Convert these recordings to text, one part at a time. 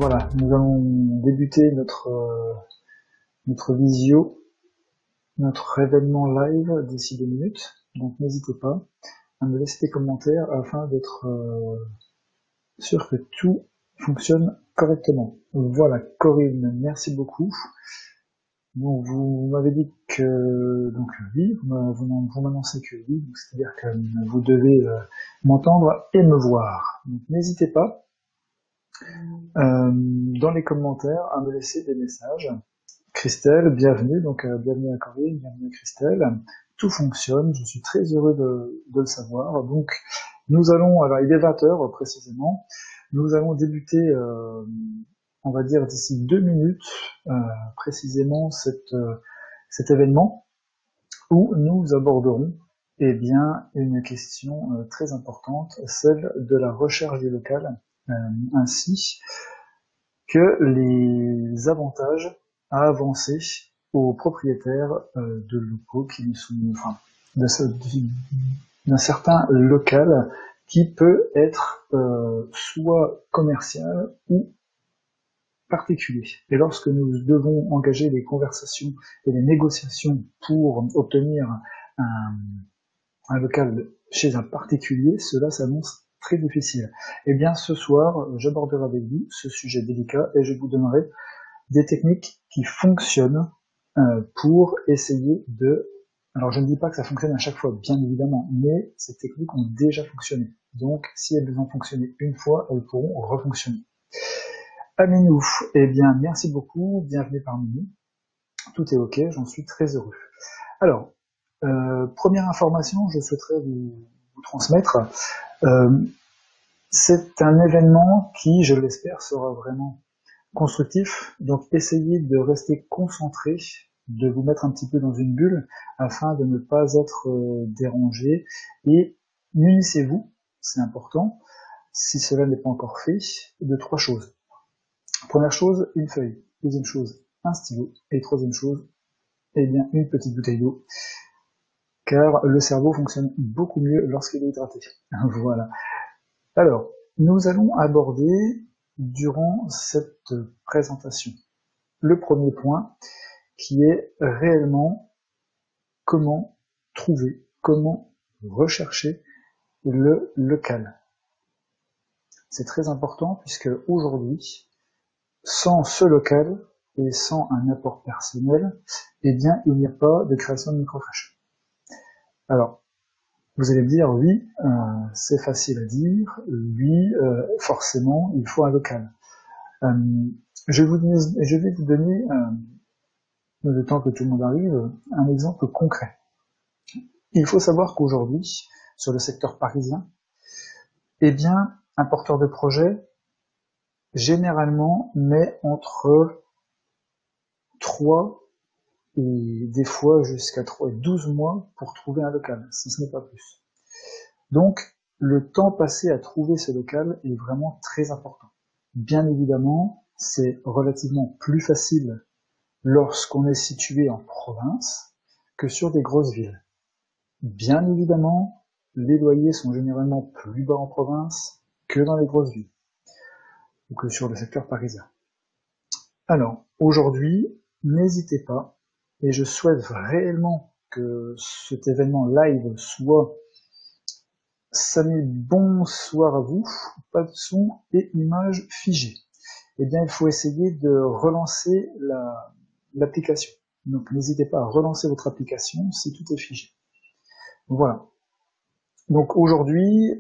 Voilà, nous allons débuter notre visio, notre événement live d'ici 2 minutes. Donc n'hésitez pas à me laisser des commentaires afin d'être sûr que tout fonctionne correctement. Voilà, Corinne, merci beaucoup. Donc vous m'avez dit que donc oui, vous m'annoncez que oui, c'est-à-dire que vous devez m'entendre et me voir. Donc n'hésitez pas dans les commentaires à me laisser des messages. Christelle, bienvenue, donc bienvenue à Corinne, bienvenue à Christelle. Tout fonctionne, je suis très heureux de le savoir. Donc nous allons, alors il est 20h précisément, nous allons débuter, on va dire d'ici 2 minutes précisément cet événement où nous aborderons eh bien, une question très importante, celle de la recherche du local, ainsi que les avantages à avancer aux propriétaires de locaux qui ne sont, enfin, d'un certain local qui peut être soit commercial ou particulier. Et lorsque nous devons engager des conversations et des négociations pour obtenir un local chez un particulier, cela s'annonce très difficile. Eh bien, ce soir, j'aborderai avec vous ce sujet délicat et je vous donnerai des techniques qui fonctionnent pour essayer de... Alors, je ne dis pas que ça fonctionne à chaque fois, bien évidemment, mais ces techniques ont déjà fonctionné. Donc, si elles ont fonctionné une fois, elles pourront refonctionner. Aminou, eh bien, merci beaucoup, bienvenue parmi nous. Tout est OK, j'en suis très heureux. Alors, première information, je souhaiterais vous transmettre. C'est un événement qui, je l'espère, sera vraiment constructif. Donc, essayez de rester concentré, de vous mettre un petit peu dans une bulle afin de ne pas être dérangé. Et munissez-vous, c'est important, si cela n'est pas encore fait, de 3 choses. Première chose, une feuille. Deuxième chose, un stylo. Et troisième chose, eh bien, une petite bouteille d'eau. Car le cerveau fonctionne beaucoup mieux lorsqu'il est hydraté. Voilà. Alors, nous allons aborder, durant cette présentation, le premier point, qui est réellement comment trouver, comment rechercher le local. C'est très important puisque aujourd'hui, sans ce local et sans un apport personnel, eh bien, il n'y a pas de création de microcrèche. Alors, vous allez me dire, oui, c'est facile à dire, oui, forcément, il faut un local. Je vais vous donner, le temps que tout le monde arrive, un exemple concret. Il faut savoir qu'aujourd'hui, sur le secteur parisien, eh bien, un porteur de projet, généralement, met entre 3 et des fois jusqu'à 3 et 12 mois pour trouver un local, si ce n'est pas plus. Donc, le temps passé à trouver ce local est vraiment très important. Bien évidemment, c'est relativement plus facile lorsqu'on est situé en province que sur des grosses villes. Bien évidemment, les loyers sont généralement plus bas en province que dans les grosses villes, ou que sur le secteur parisien. Alors, aujourd'hui, n'hésitez pas, et je souhaite réellement que cet événement live soit... Salut, bonsoir à vous, pas de son et image figée. Eh bien, il faut essayer de relancer l'application. Donc, n'hésitez pas à relancer votre application si tout est figé. Voilà. Donc, aujourd'hui,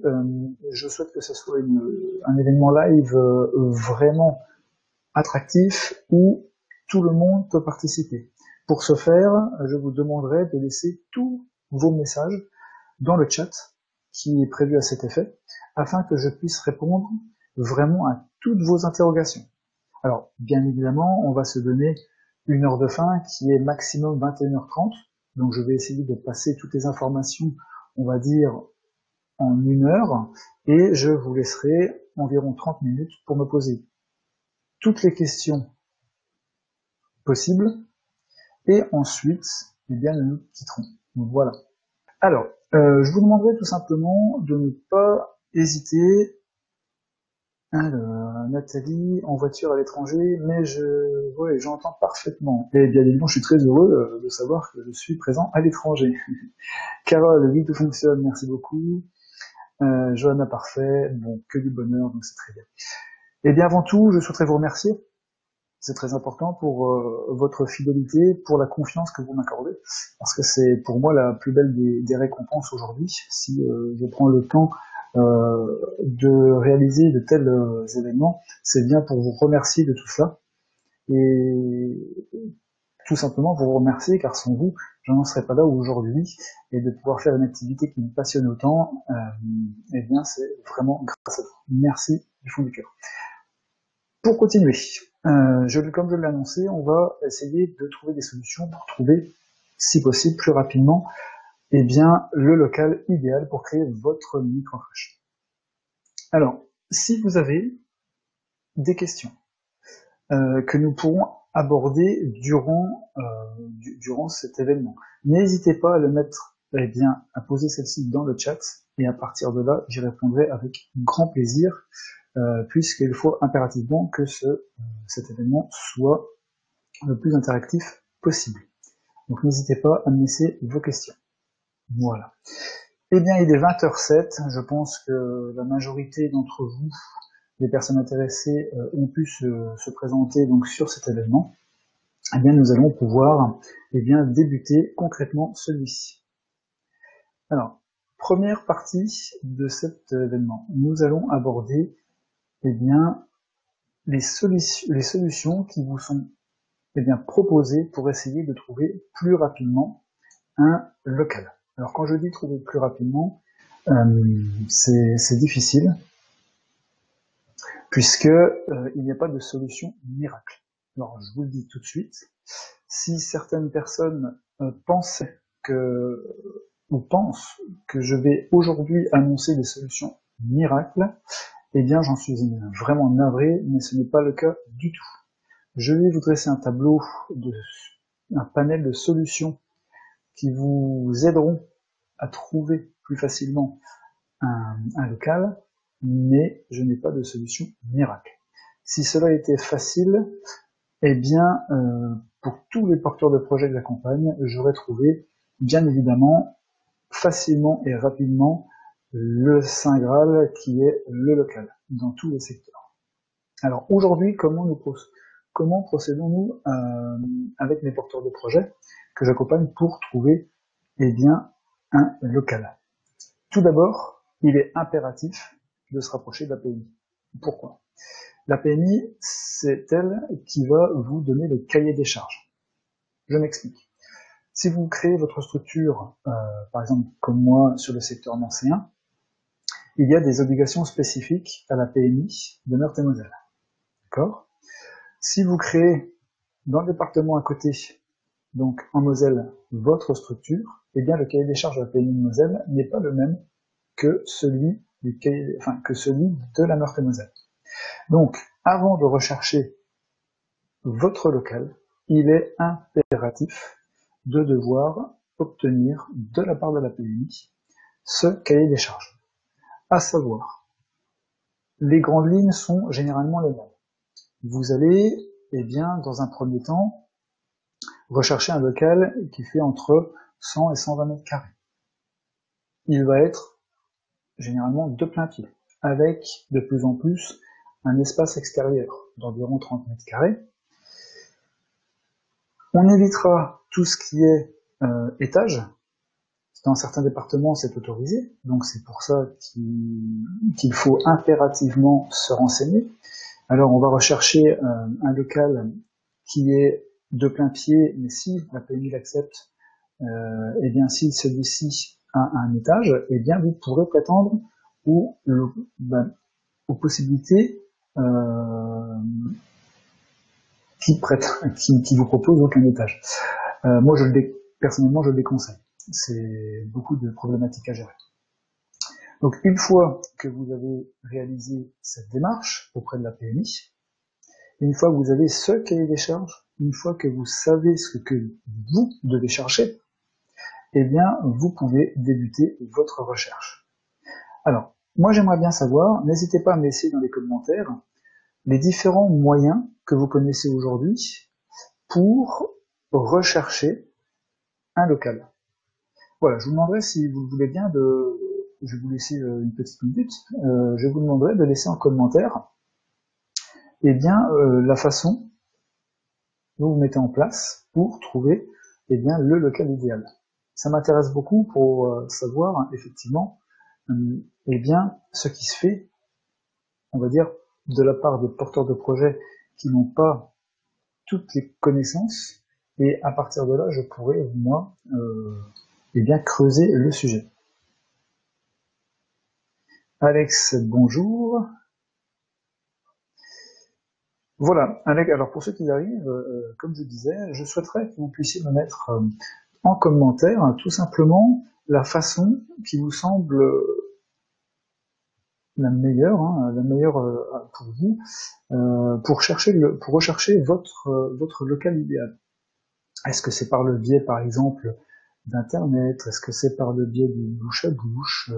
je souhaite que ce soit un événement live vraiment attractif où tout le monde peut participer. Pour ce faire, je vous demanderai de laisser tous vos messages dans le chat qui est prévu à cet effet, afin que je puisse répondre vraiment à toutes vos interrogations. Alors, bien évidemment, on va se donner une heure de fin qui est maximum 21h30, donc je vais essayer de passer toutes les informations, on va dire, en 1 heure, et je vous laisserai environ 30 minutes pour me poser toutes les questions possibles, et ensuite, eh bien, nous nous quitterons. Donc, voilà. Alors, je vous demanderai tout simplement de ne pas hésiter Alors, Nathalie, en voiture à l'étranger, mais ouais, j'entends parfaitement. Et bien évidemment, je suis très heureux de savoir que je suis présent à l'étranger. Carole, oui, tout fonctionne, merci beaucoup. Johanna, parfait. Bon, que du bonheur, donc c'est très bien. Et bien avant tout, je souhaiterais vous remercier. C'est très important pour votre fidélité, pour la confiance que vous m'accordez, parce que c'est pour moi la plus belle des récompenses aujourd'hui. Si je prends le temps de réaliser de tels événements, c'est bien pour vous remercier de tout ça, et tout simplement vous remercier, car sans vous, je n'en serais pas là aujourd'hui, et de pouvoir faire une activité qui me passionne autant, eh bien c'est vraiment grâce à vous. Merci du fond du cœur. Pour continuer, comme je l'ai annoncé, on va essayer de trouver des solutions pour trouver, si possible, plus rapidement, eh bien, le local idéal pour créer votre microcrèche. Alors, si vous avez des questions que nous pourrons aborder durant cet événement, n'hésitez pas à le mettre, eh bien, à poser celle-ci dans le chat, et à partir de là, j'y répondrai avec grand plaisir, puisqu'il faut impérativement que cet événement soit le plus interactif possible. Donc n'hésitez pas à me laisser vos questions. Voilà. Eh bien, il est 20h07, je pense que la majorité d'entre vous, les personnes intéressées, ont pu se présenter donc sur cet événement. Eh bien, nous allons pouvoir débuter concrètement celui-ci. Alors, première partie de cet événement, nous allons aborder les solutions qui vous sont proposées pour essayer de trouver plus rapidement un local. Alors quand je dis trouver plus rapidement, c'est difficile, puisque il n'y a pas de solution miracle. Alors je vous le dis tout de suite, si certaines personnes pensent que je vais aujourd'hui annoncer des solutions miracles, eh bien j'en suis vraiment navré, mais ce n'est pas le cas du tout. Je vais vous dresser un tableau, un panel de solutions qui vous aideront à trouver plus facilement un local, mais je n'ai pas de solution miracle. Si cela était facile, eh bien, pour tous les porteurs de projets que j'accompagne, j'aurais trouvé, bien évidemment, facilement et rapidement, le Saint Graal qui est le local, dans tous les secteurs. Alors aujourd'hui, comment procédons-nous avec mes porteurs de projets que j'accompagne pour trouver un local? Tout d'abord, il est impératif de se rapprocher de la PMI. Pourquoi? La PMI, c'est elle qui va vous donner le cahier des charges. Je m'explique. Si vous créez votre structure, par exemple comme moi sur le secteur nancéen, il y a des obligations spécifiques à la PMI de Meurthe-et-Moselle. D'accord? Si vous créez dans le département à côté, donc en Moselle, votre structure, eh bien le cahier des charges de la PMI de Moselle n'est pas le même que celui de la Meurthe-et-Moselle. Donc, avant de rechercher votre local, il est impératif de devoir obtenir de la part de la PMI ce cahier des charges. À savoir, les grandes lignes sont généralement les mêmes. Vous allez, dans un premier temps, rechercher un local qui fait entre 100 et 120 mètres carrés. Il va être généralement de plein pied, avec de plus en plus un espace extérieur d'environ 30 mètres carrés. On évitera tout ce qui est étage. Dans certains départements, c'est autorisé, donc c'est pour ça qu'il faut impérativement se renseigner. Alors on va rechercher un local qui est de plein pied, mais si la PMI l'accepte, si celui-ci a un étage, vous pourrez prétendre aux possibilités qui vous proposent aucun étage. Moi, personnellement, je le déconseille. C'est beaucoup de problématiques à gérer. Donc, une fois que vous avez réalisé cette démarche auprès de la PMI, une fois que vous avez ce cahier des charges, une fois que vous savez ce que vous devez chercher, vous pouvez débuter votre recherche. Alors, moi j'aimerais bien savoir, n'hésitez pas à me laisser dans les commentaires les différents moyens que vous connaissez aujourd'hui pour rechercher un local. Voilà, je vous demanderai si vous voulez bien je vais vous laisser une petite minute, je vous demanderai de laisser en commentaire la façon dont vous mettez en place pour trouver le local idéal. Ça m'intéresse beaucoup pour savoir effectivement ce qui se fait, on va dire, de la part des porteurs de projets qui n'ont pas toutes les connaissances, et à partir de là, je pourrais, moi, creuser le sujet. Alex, bonjour. Voilà, alors pour ceux qui arrivent, comme je disais, je souhaiterais que vous puissiez me mettre en commentaire tout simplement la façon qui vous semble la meilleure pour vous, pour rechercher votre local idéal. Est-ce que c'est par le biais, par exemple, d'internet? Est-ce que c'est par le biais du bouche à bouche?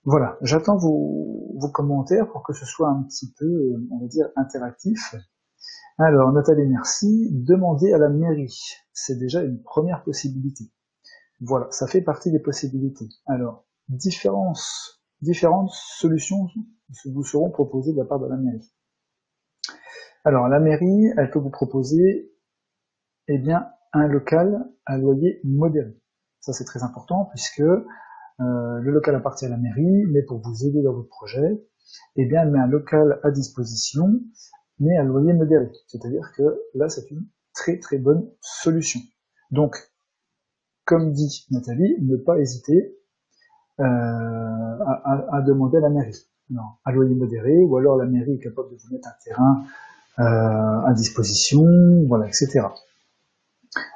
Voilà, j'attends vos commentaires pour que ce soit un petit peu, on va dire, interactif. Alors, Nathalie, merci. Demander à la mairie, c'est déjà une première possibilité. Voilà, ça fait partie des possibilités. Alors, différentes solutions vous seront proposées de la part de la mairie. Alors, la mairie, elle peut vous proposer, un local à loyer modéré. Ça, c'est très important puisque le local appartient à la mairie, mais pour vous aider dans votre projet, elle met un local à disposition, mais à loyer modéré. C'est-à-dire que là, c'est une très très bonne solution. Donc, comme dit Nathalie, ne pas hésiter à demander à la mairie. Non, à loyer modéré, ou alors la mairie est capable de vous mettre un terrain à disposition, voilà, etc.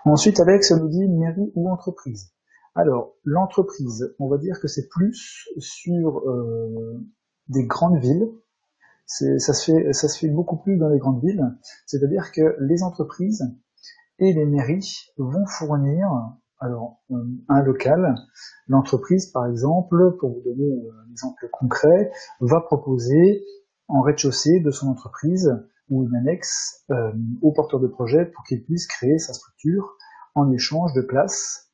Ensuite, Alex nous dit mairie ou entreprise. Alors, l'entreprise, on va dire que c'est plus sur des grandes villes. Ça se fait beaucoup plus dans les grandes villes. C'est-à-dire que les entreprises et les mairies vont fournir un local. L'entreprise, par exemple, pour vous donner un exemple concret, va proposer en rez-de-chaussée de son entreprise ou une annexe au porteur de projet pour qu'il puisse créer sa structure en échange de places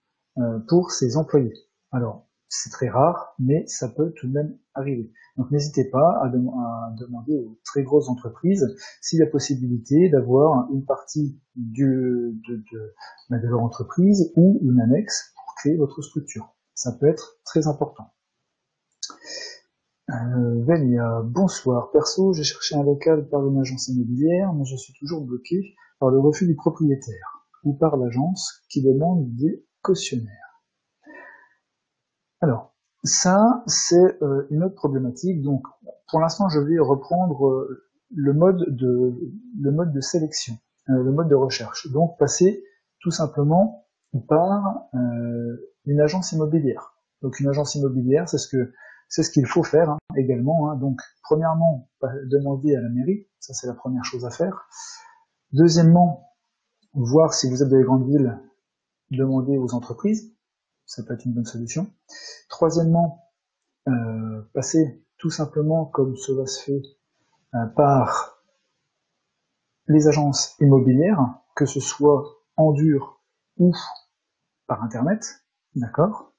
pour ses employés. Alors, c'est très rare, mais ça peut tout de même arriver. Donc n'hésitez pas à demander aux très grosses entreprises s'il y a possibilité d'avoir une partie de leur entreprise ou une annexe pour créer votre structure. Ça peut être très important. Vélia, bonsoir. Perso, j'ai cherché un local par une agence immobilière, mais je suis toujours bloqué par le refus du propriétaire ou par l'agence qui demande des cautionnaires. Alors, ça, c'est une autre problématique. Donc, pour l'instant, je vais reprendre le mode de sélection, le mode de recherche. Donc, passer tout simplement par une agence immobilière. Donc, une agence immobilière, c'est ce qu'il faut faire également. Donc, premièrement, demander à la mairie. Ça, c'est la première chose à faire. Deuxièmement, voir si vous êtes dans les grandes villes, demander aux entreprises. Ça peut être une bonne solution. Troisièmement, passer tout simplement, comme cela se fait, par les agences immobilières, que ce soit en dur ou par Internet, d'accord?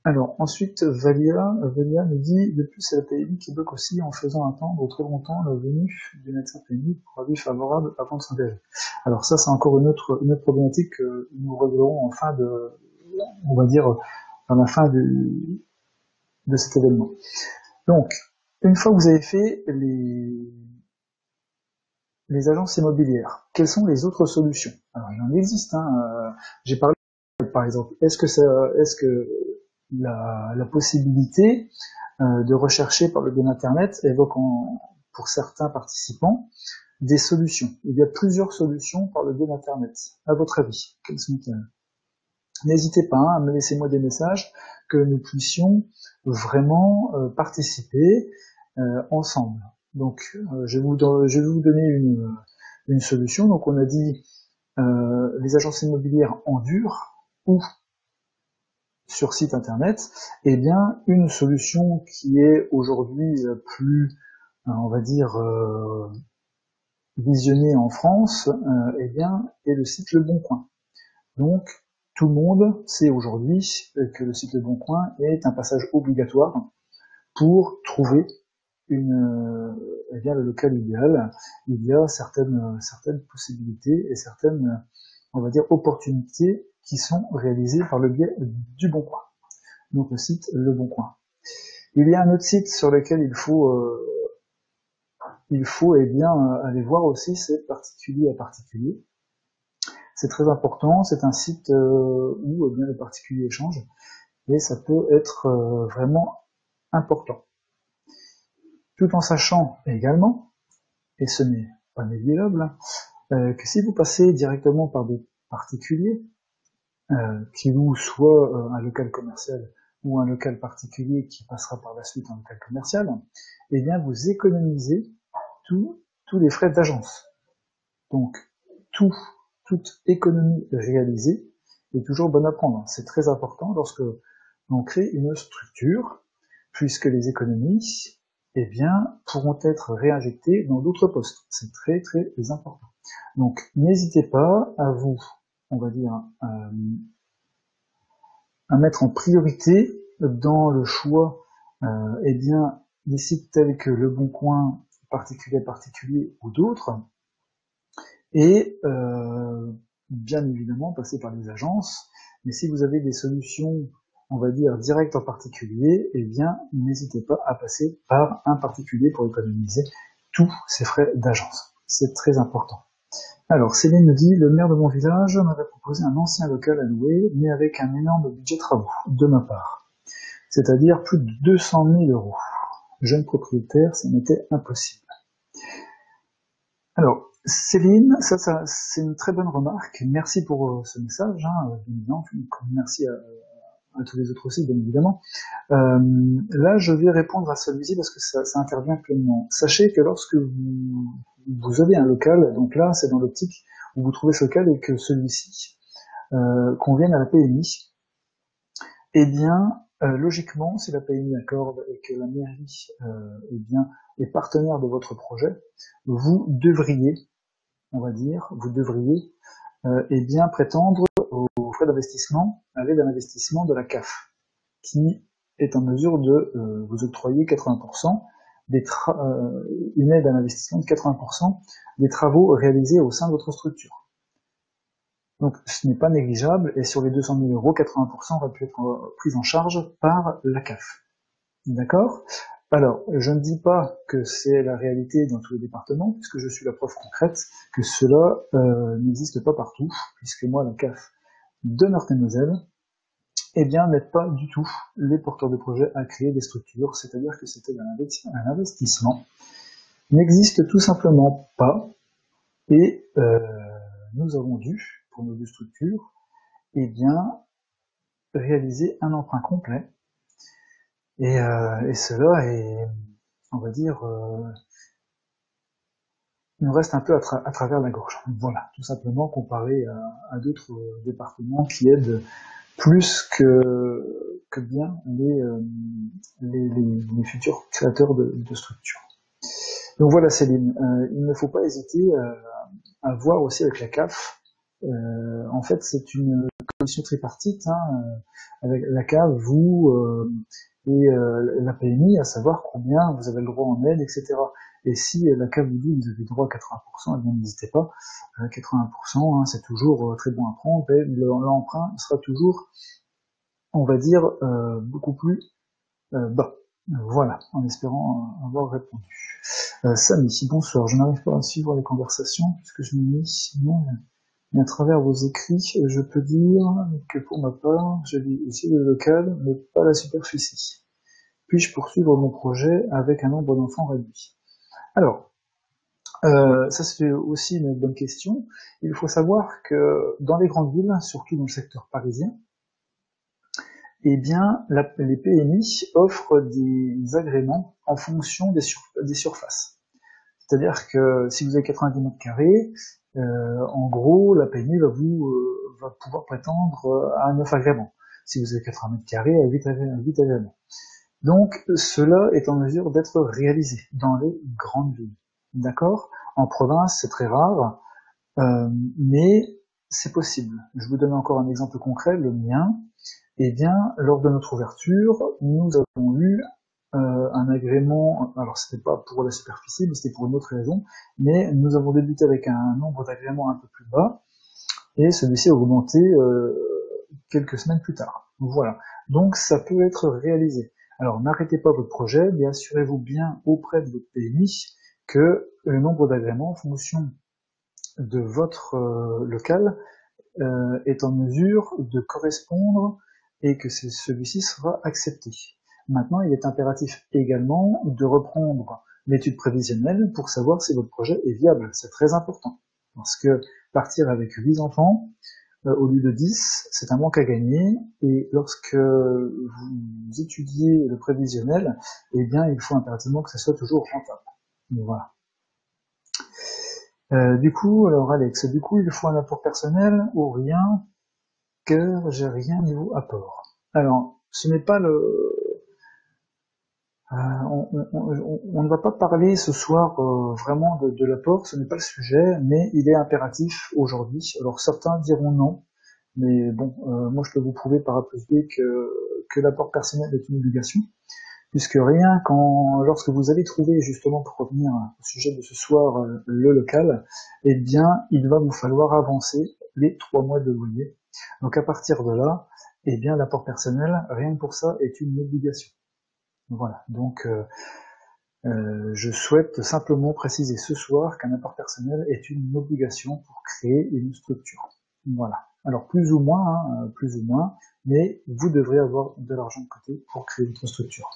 Alors, ensuite, Valia nous dit, de plus, c'est la PMI qui bloque aussi en faisant attendre trop longtemps la venue du médecin PMI pour avis favorable avant de s'engager. Alors ça, c'est encore une autre problématique que nous réglerons à la fin de cet événement. Donc, une fois que vous avez fait les agences immobilières, quelles sont les autres solutions? Alors, il en existe. J'ai parlé, par exemple, est-ce que la possibilité de rechercher par le biais d'Internet évoque pour certains participants des solutions? Il y a plusieurs solutions par le biais d'Internet. À votre avis, quelles sont-elles? N'hésitez pas à me laisser moi des messages que nous puissions vraiment participer ensemble. Donc, je vais vous donner une solution. Donc, on a dit les agences immobilières en dur ou sur site internet, eh bien une solution qui est aujourd'hui plus, on va dire, visionnée en France, eh bien est le site Le Bon Coin. Donc tout le monde sait aujourd'hui que le site Le Bon Coin est un passage obligatoire pour trouver eh bien le local idéal. Il y a certaines possibilités et certaines, on va dire, opportunités qui sont réalisées par le biais du Bon Coin. Donc le site Le Bon Coin. Il y a un autre site sur lequel il faut eh bien aller voir aussi, c'est particulier à particulier. C'est très important, c'est un site où eh bien, les particuliers échangent et ça peut être vraiment important. Tout en sachant également, et ce n'est pas négligeable, que si vous passez directement par des particuliers qui louent soit un local commercial ou un local particulier qui passera par la suite en local commercial, eh bien vous économisez tous les frais d'agence. Donc toute économie réalisée est toujours bonne à prendre. C'est très important lorsque on crée une structure, puisque les économies eh bien, pourront être réinjectées dans d'autres postes. C'est très très important. Donc n'hésitez pas à vous, on va dire, à mettre en priorité dans le choix eh bien, des sites tels que Le Bon Coin, particulier ou d'autres, et bien évidemment passer par les agences. Mais si vous avez des solutions, on va dire, directes en particulier, eh bien, n'hésitez pas à passer par un particulier pour économiser tous ces frais d'agence. C'est très important. Alors, Céline me dit, le maire de mon village m'avait proposé un ancien local à louer, mais avec un énorme budget travaux, de ma part. C'est-à-dire plus de 200 000 €. Jeune propriétaire, ça m'était impossible. Alors, Céline, ça c'est une très bonne remarque. Merci pour ce message. Merci à tous les autres aussi, bien évidemment. Là, je vais répondre à celui-ci parce que ça intervient pleinement. Sachez que lorsque vous avez un local, donc là, c'est dans l'optique où vous trouvez ce local et que celui-ci convienne à la PMI, eh bien, logiquement, si la PMI accorde et que la mairie eh bien, est partenaire de votre projet, vous devriez, on va dire, eh bien, prétendre aux frais d'investissement, à l'aide à l'investissement de la CAF, qui est en mesure de vous octroyer 80% une aide à l'investissement de 80% des travaux réalisés au sein de votre structure. Donc ce n'est pas négligeable, et sur les 200 000 €, 80% va pu être pris en charge par la CAF. D'accord ? Alors, je ne dis pas que c'est la réalité dans tous les départements, puisque je suis la preuve concrète que cela n'existe pas partout, puisque moi, la CAF de Meurthe-et-Moselle, eh bien, n'aide pas du tout les porteurs de projets à créer des structures, c'est-à-dire que c'était un investissement, n'existe tout simplement pas, et nous avons dû, pour nos deux structures, eh bien, réaliser un emprunt complet, et cela est, on va dire, il nous reste un peu à travers la gorge. Voilà, tout simplement comparé à d'autres départements qui aident plus que bien les futurs créateurs de structures. Donc voilà Céline, il ne faut pas hésiter à voir aussi avec la CAF. En fait, c'est une commission tripartite avec la CAF, vous et la PMI, à savoir combien vous avez le droit en aide, etc. Et si la CAF vous dit que vous avez droit à 80%, eh bien n'hésitez pas. 80%, c'est toujours très bon à prendre, et l'emprunt sera toujours, on va dire, beaucoup plus bas. Voilà, en espérant avoir répondu. Samy, bonsoir, je n'arrive pas à suivre les conversations puisque je m'y mets sinon, mais à travers vos écrits, je peux dire que pour ma part, j'ai ici le local, mais pas la superficie. Puis-je poursuivre mon projet avec un nombre d'enfants réduit? Alors, ça c'est aussi une bonne question. Il faut savoir que dans les grandes villes, surtout dans le secteur parisien, eh bien, les PMI offrent des agréments en fonction des surfaces. C'est-à-dire que si vous avez 90 mètres carrés, en gros, la PMI va pouvoir prétendre à 9 agréments. si vous avez 80 mètres carrés à 8 agréments. Donc, cela est en mesure d'être réalisé dans les grandes villes. D'accord? En province, c'est très rare, mais c'est possible. Je vous donne encore un exemple concret, le mien. Eh bien, lors de notre ouverture, nous avons eu un agrément, alors c'était pas pour la superficie, mais c'était pour une autre raison, mais nous avons débuté avec un nombre d'agréments un peu plus bas, et celui-ci a augmenté quelques semaines plus tard. Voilà. Donc ça peut être réalisé. Alors n'arrêtez pas votre projet, mais assurez-vous bien auprès de votre PMI que le nombre d'agréments en fonction de votre local est en mesure de correspondre et que celui-ci sera accepté. Maintenant, il est impératif également de reprendre l'étude prévisionnelle pour savoir si votre projet est viable. C'est très important. Parce que partir avec 8 enfants au lieu de 10, c'est un manque à gagner. Et lorsque vous étudiez le prévisionnel, eh bien, il faut impérativement que ça soit toujours rentable. Donc, voilà. Du coup, alors Alex, du coup, il faut un apport personnel ou rien, car j'ai rien niveau apport. Alors, ce n'est pas le... on ne va pas parler ce soir vraiment de l'apport, ce n'est pas le sujet, mais il est impératif aujourd'hui. Alors certains diront non, mais bon, moi je peux vous prouver par A plus B que l'apport personnel est une obligation, puisque rien lorsque vous allez trouver, justement pour revenir au sujet de ce soir, le local, eh bien il va vous falloir avancer les 3 mois de loyer. Donc à partir de là, eh bien l'apport personnel, rien que pour ça, est une obligation. Voilà, donc je souhaite simplement préciser ce soir qu'un apport personnel est une obligation pour créer une structure. Voilà. Alors plus ou moins, mais vous devrez avoir de l'argent de côté pour créer votre structure.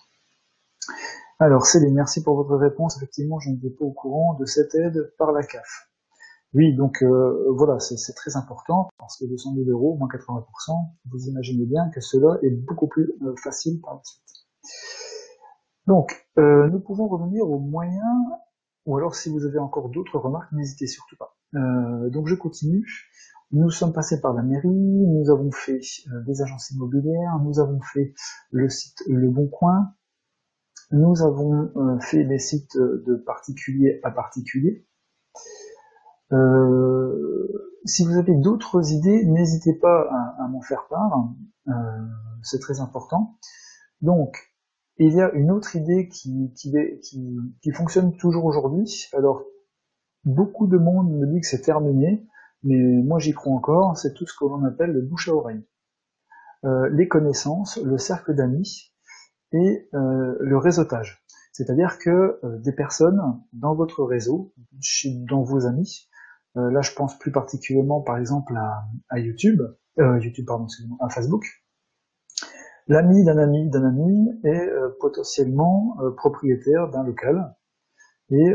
Alors Céline, merci pour votre réponse. Effectivement, je n'étais pas au courant de cette aide par la CAF. Oui, donc voilà, c'est très important, parce que 200 000 euros, moins 80%, vous imaginez bien que cela est beaucoup plus facile par la suite. Donc, nous pouvons revenir aux moyens, ou alors si vous avez encore d'autres remarques, n'hésitez surtout pas. Donc je continue. Nous sommes passés par la mairie, nous avons fait des agences immobilières, nous avons fait le site Le Bon Coin, nous avons fait les sites de particulier à particulier. Si vous avez d'autres idées, n'hésitez pas à m'en faire part, c'est très important. Donc, il y a une autre idée qui fonctionne toujours aujourd'hui. Alors, beaucoup de monde me dit que c'est terminé, mais moi j'y crois encore, c'est tout ce que l'on appelle le bouche à oreille. Les connaissances, le cercle d'amis et le réseautage. C'est-à-dire que des personnes dans votre réseau, dans vos amis, là je pense plus particulièrement par exemple à YouTube, à Facebook, l'ami d'un ami d'un ami est potentiellement propriétaire d'un local et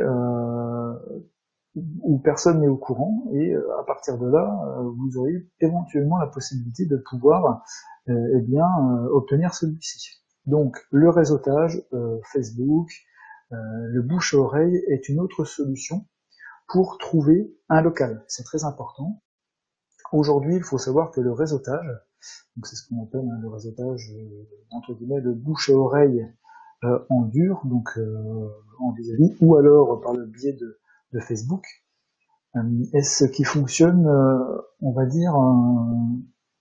où personne n'est au courant, et à partir de là, vous aurez éventuellement la possibilité de pouvoir obtenir celui-ci. Donc le réseautage, Facebook, le bouche-oreille est une autre solution pour trouver un local. C'est très important. Aujourd'hui, il faut savoir que le réseautage, donc c'est ce qu'on appelle le réseautage entre guillemets de bouche à oreille en dur, donc en vis-à-vis, ou alors par le biais de Facebook, est ce qui fonctionne, on va dire,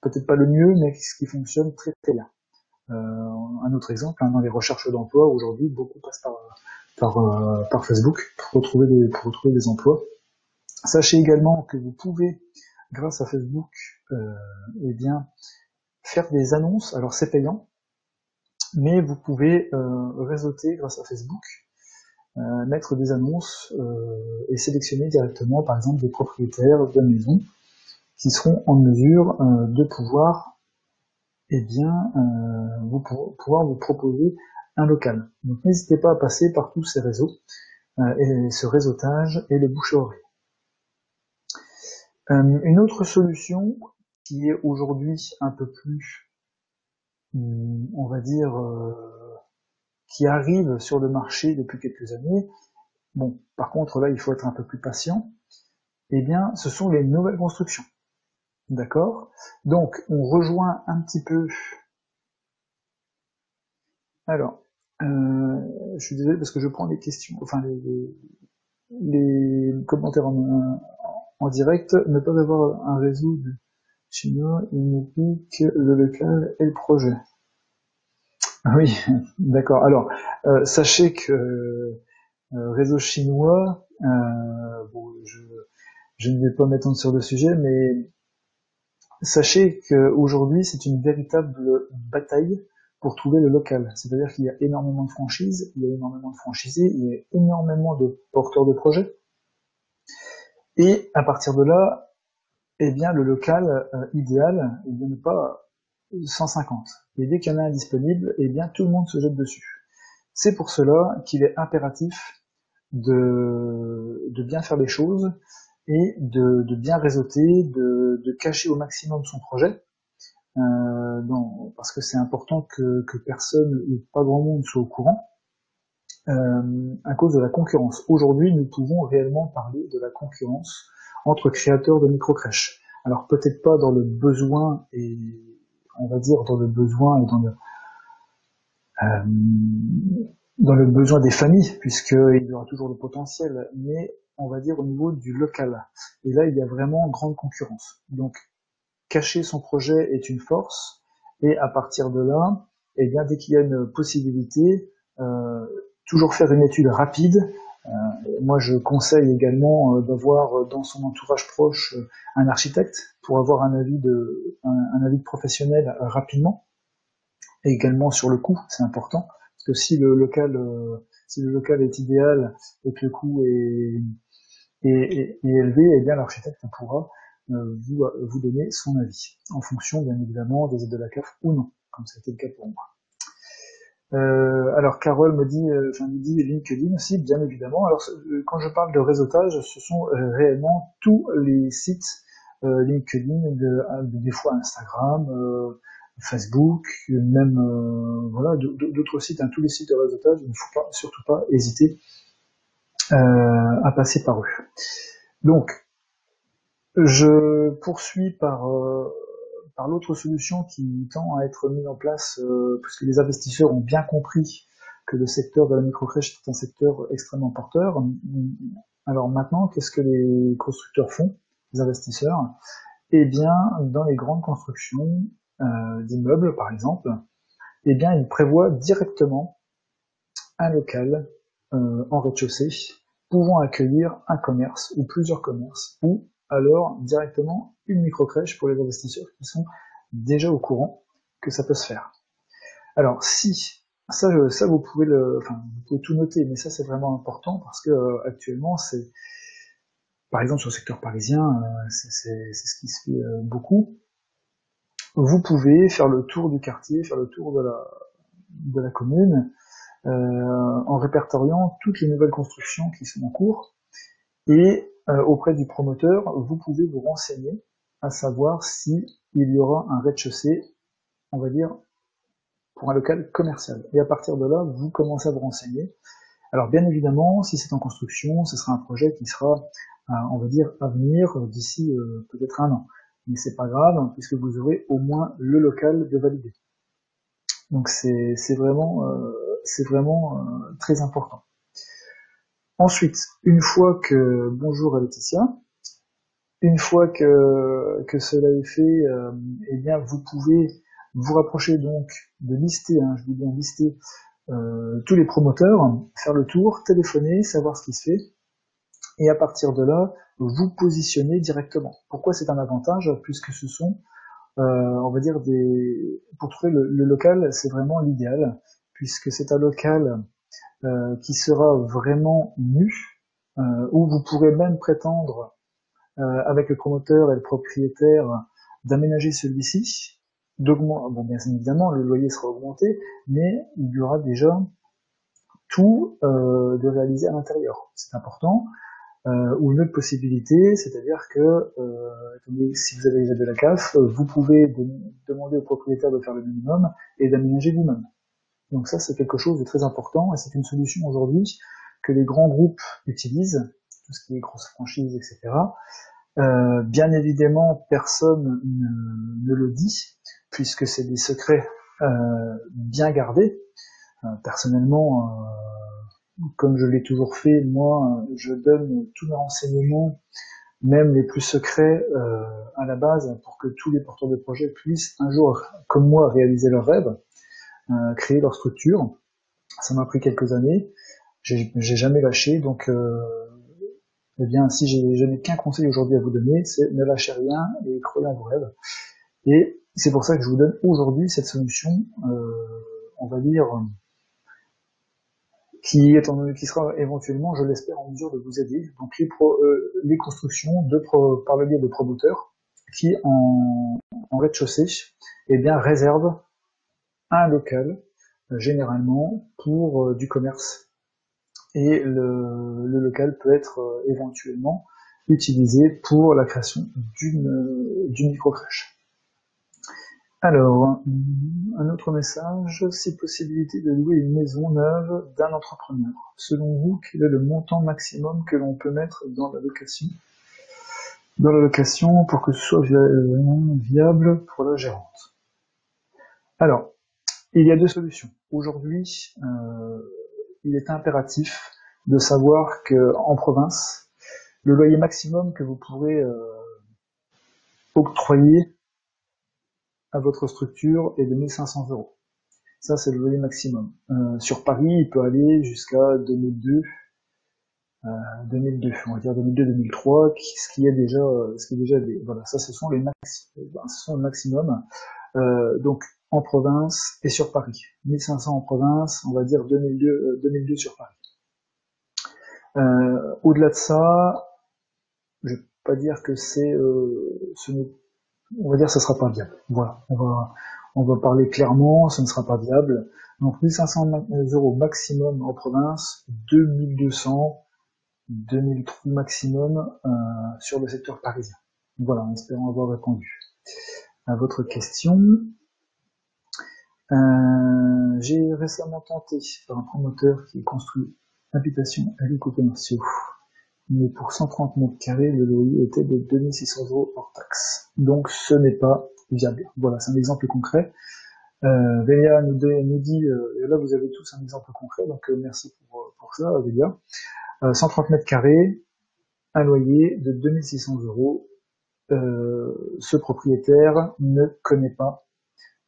peut-être pas le mieux, mais ce qui fonctionne très très bien. Un autre exemple, dans les recherches d'emploi, aujourd'hui, beaucoup passent par Facebook pour retrouver des emplois. Sachez également que vous pouvez, grâce à Facebook, faire des annonces. Alors c'est payant, mais vous pouvez réseauter grâce à Facebook, mettre des annonces et sélectionner directement, par exemple, des propriétaires de maisons qui seront en mesure de pouvoir pouvoir vous proposer un local. Donc n'hésitez pas à passer par tous ces réseaux et ce réseautage et les bouche-oreilles. Une autre solution qui est aujourd'hui un peu plus, on va dire, qui arrive sur le marché depuis quelques années, bon, par contre là il faut être un peu plus patient, eh bien ce sont les nouvelles constructions. D'accord? Donc on rejoint un petit peu Alors, je suis désolé parce que je prends les questions, enfin les commentaires en direct. Ne pas avoir un réseau de chinois, il nous pique le local et le projet. Oui, d'accord. Alors, sachez que réseau chinois, bon, je ne vais pas m'étendre sur le sujet, mais sachez qu'aujourd'hui, c'est une véritable bataille pour trouver le local. C'est-à-dire qu'il y a énormément de franchises, il y a énormément de franchisés, il y a énormément de porteurs de projets. Et à partir de là, eh bien, le local idéal, il n'est pas 150. Et dès qu'il y en a un disponible, eh bien, tout le monde se jette dessus. C'est pour cela qu'il est impératif de bien faire les choses et de bien réseauter, de cacher au maximum son projet, parce que c'est important que personne ou pas grand monde soit au courant, à cause de la concurrence. Aujourd'hui, nous pouvons réellement parler de la concurrence entre créateurs de microcrèches. Alors peut-être pas dans le besoin et on va dire dans le besoin et dans le besoin des familles, puisqu'il y aura toujours le potentiel, mais on va dire au niveau du local. Et là, il y a vraiment grande concurrence. Donc, cacher son projet est une force, et à partir de là, eh bien, dès qu'il y a une possibilité, toujours faire une étude rapide. Moi, je conseille également d'avoir dans son entourage proche un architecte pour avoir un avis de professionnel rapidement. Et également sur le coût, c'est important, parce que si le local est idéal et que le coût est élevé, eh bien l'architecte pourra vous donner son avis, en fonction bien évidemment des aides de la CAF ou non, comme c'était le cas pour moi. Alors Carole me dit LinkedIn aussi, bien évidemment. Alors quand je parle de réseautage, ce sont réellement tous les sites LinkedIn, des fois Instagram, Facebook, même voilà d'autres sites, tous les sites de réseautage. Il ne faut surtout pas hésiter à passer par eux. Donc je poursuis par l'autre solution qui tend à être mise en place, puisque les investisseurs ont bien compris que le secteur de la microcrèche est un secteur extrêmement porteur. Alors maintenant, qu'est-ce que les constructeurs font, les investisseurs? Eh bien, dans les grandes constructions d'immeubles, par exemple, eh bien, ils prévoient directement un local en rez-de-chaussée pouvant accueillir un commerce ou plusieurs commerces, ou alors directement une microcrèche pour les investisseurs qui sont déjà au courant que ça peut se faire. Alors si ça vous pouvez tout noter, mais ça c'est vraiment important parce que actuellement c'est, par exemple sur le secteur parisien, c'est ce qui se fait beaucoup. Vous pouvez faire le tour du quartier, faire le tour de la commune, en répertoriant toutes les nouvelles constructions qui sont en cours, et auprès du promoteur, vous pouvez vous renseigner à savoir si il y aura un rez-de-chaussée, on va dire, pour un local commercial. Et à partir de là, vous commencez à vous renseigner. Alors bien évidemment, si c'est en construction, ce sera un projet qui sera, on va dire, à venir d'ici peut-être un an. Mais c'est pas grave, puisque vous aurez au moins le local de valider. Donc c'est vraiment très important. Ensuite, une fois que, bonjour à Laetitia, une fois que cela est fait, eh bien vous pouvez vous rapprocher donc de lister, je dis bien lister, tous les promoteurs, faire le tour, téléphoner, savoir ce qui se fait, et à partir de là, vous positionner directement. Pourquoi c'est un avantage? Puisque ce sont, on va dire, pour trouver le local, c'est vraiment l'idéal, puisque c'est un local qui sera vraiment nu, où vous pourrez même prétendre, avec le promoteur et le propriétaire, d'aménager celui-ci, bon, bien évidemment, le loyer sera augmenté, mais il y aura déjà tout de réalisé à l'intérieur. C'est important. Ou une autre possibilité, c'est-à-dire que si vous avez déjà de la CAF, vous pouvez demander au propriétaire de faire le minimum et d'aménager lui-même. Donc ça, c'est quelque chose de très important, et c'est une solution aujourd'hui que les grands groupes utilisent, tout ce qui est grosses franchises, etc. Bien évidemment, personne ne le dit, puisque c'est des secrets bien gardés. Personnellement, comme je l'ai toujours fait, moi, je donne tous mes renseignements, même les plus secrets, à la base, pour que tous les porteurs de projets puissent un jour, comme moi, réaliser leurs rêves, créer leur structure. Ça m'a pris quelques années, j'ai jamais lâché, donc eh bien, si je n'ai qu'un conseil aujourd'hui à vous donner, c'est ne lâchez rien et croyez en vos rêves. Et c'est pour ça que je vous donne aujourd'hui cette solution, on va dire, qui sera éventuellement, je l'espère, en mesure de vous aider. Donc les constructions par le biais de promoteurs qui, en rez-de-chaussée, eh bien, réservent un local, généralement, pour du commerce. Et le local peut être éventuellement utilisé pour la création d'une microcrèche. Alors, un autre message, c'est possibilité de louer une maison neuve d'un entrepreneur. Selon vous, quel est le montant maximum que l'on peut mettre dans la location pour que ce soit viable pour la gérante? Alors, il y a deux solutions. Aujourd'hui, il est impératif de savoir qu'en province, le loyer maximum que vous pourrez octroyer à votre structure est de 1 500 €. Ça, c'est le loyer maximum. Sur Paris, il peut aller jusqu'à 2002, on va dire 2002-2003, ce qui est déjà voilà, ça, ce sont les ce sont le maximum. Donc, en province et sur Paris. 1500 en province, on va dire 2002 sur Paris. Au-delà de ça, je vais pas dire que on va dire que ce sera pas viable. Voilà, on va parler clairement, ce ne sera pas viable. Donc 1500 € maximum en province, 2200, 2003 maximum sur le secteur parisien. Voilà, en espérant avoir répondu à votre question. J'ai récemment tenté par un promoteur qui construit habitation et locaux commerciaux, mais pour 130 mètres carrés, le loyer était de 2600 € hors taxe. Donc ce n'est pas viable. Voilà, c'est un exemple concret. Vélia nous dit, et là vous avez tous un exemple concret, donc merci pour ça, Vélia. 130 mètres carrés, un loyer de 2600 €. Ce propriétaire ne connaît pas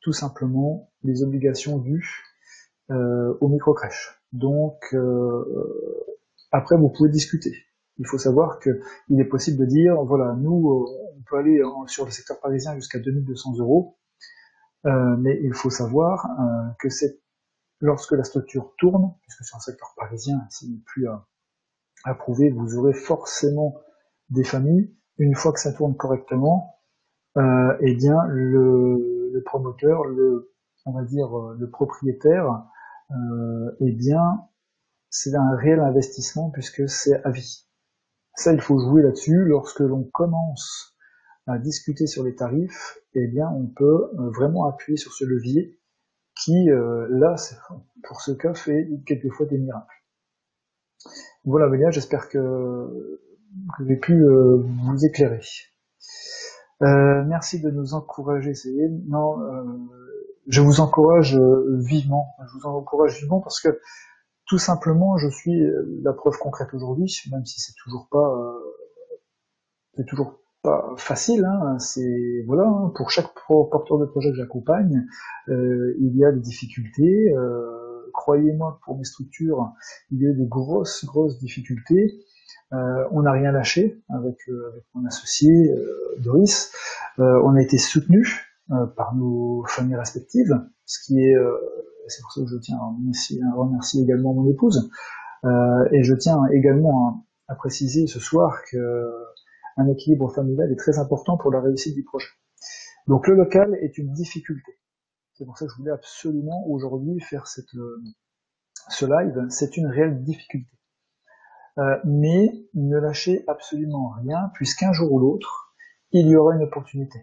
tout simplement les obligations dues aux microcrèches. Donc après vous pouvez discuter. Il faut savoir qu'il est possible de dire, voilà, nous on peut aller sur le secteur parisien jusqu'à 2200 €, mais il faut savoir que c'est lorsque la structure tourne, puisque sur le secteur parisien, s'il n'est plus approuvé, vous aurez forcément des familles. Une fois que ça tourne correctement, eh bien le promoteur, on va dire le propriétaire, eh bien c'est un réel investissement puisque c'est à vie. Ça, il faut jouer là-dessus. Lorsque l'on commence à discuter sur les tarifs, eh bien on peut vraiment appuyer sur ce levier qui, là, pour ce cas, fait quelquefois des miracles. Voilà, Bélia, j'espère que j'ai pu vous éclairer. Merci de nous encourager, Céline. Non, je vous encourage vivement. Je vous encourage vivement parce que tout simplement, je suis la preuve concrète aujourd'hui, même si c'est toujours pas facile. Hein, c'est voilà, hein, pour chaque porteur de projet que j'accompagne, il y a des difficultés. Croyez-moi, pour mes structures, il y a eu de grosses difficultés. On n'a rien lâché avec mon associé Doris. On a été soutenu par nos familles respectives, ce qui est, c'est pour ça que je tiens à remercier également mon épouse. Et je tiens également à préciser ce soir qu'un équilibre familial est très important pour la réussite du projet. Donc le local est une difficulté. C'est pour ça que je voulais absolument aujourd'hui faire ce live. C'est une réelle difficulté. Mais ne lâchez absolument rien, puisqu'un jour ou l'autre, il y aura une opportunité.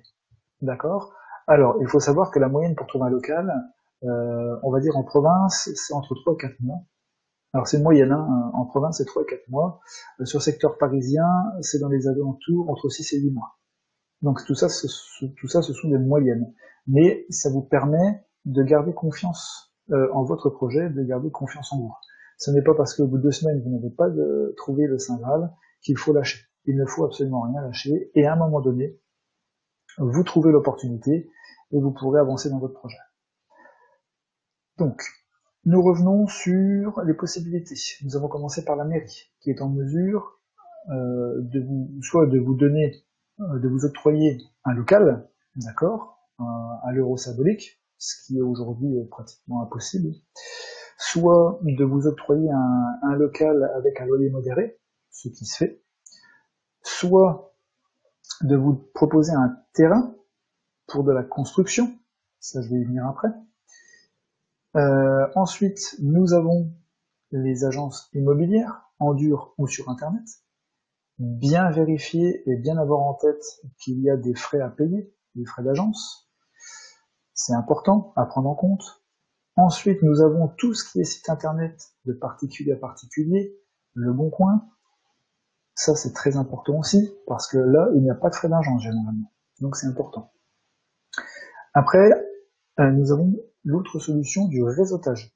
D'accord? Alors, il faut savoir que la moyenne pour trouver un local, on va dire en province, c'est entre 3 et 4 mois. Alors c'est une moyenne, hein, en province c'est 3 et 4 mois. Sur le secteur parisien, c'est dans les alentours entre 6 et 8 mois. Donc tout ça, ce sont des moyennes. Mais ça vous permet de garder confiance en votre projet, de garder confiance en vous. Ce n'est pas parce qu'au bout de 2 semaines, vous n'avez pas trouvé le Saint Graal qu'il faut lâcher. Il ne faut absolument rien lâcher, et à un moment donné, vous trouvez l'opportunité, et vous pourrez avancer dans votre projet. Donc, nous revenons sur les possibilités. Nous avons commencé par la mairie, qui est en mesure soit de vous donner, de vous octroyer un local, d'accord, à l'euro symbolique, ce qui est aujourd'hui pratiquement impossible, soit de vous octroyer un local avec un loyer modéré, ce qui se fait, soit de vous proposer un terrain pour de la construction, ça je vais y venir après. Ensuite, nous avons les agences immobilières, en dur ou sur Internet. Bien vérifier et bien avoir en tête qu'il y a des frais à payer, des frais d'agence. C'est important à prendre en compte. Ensuite, nous avons tout ce qui est site Internet de particulier à particulier, Le Bon Coin. Ça, c'est très important aussi, parce que là, il n'y a pas de frais d'agence généralement. Donc, c'est important. Après, nous avons l'autre solution du réseautage,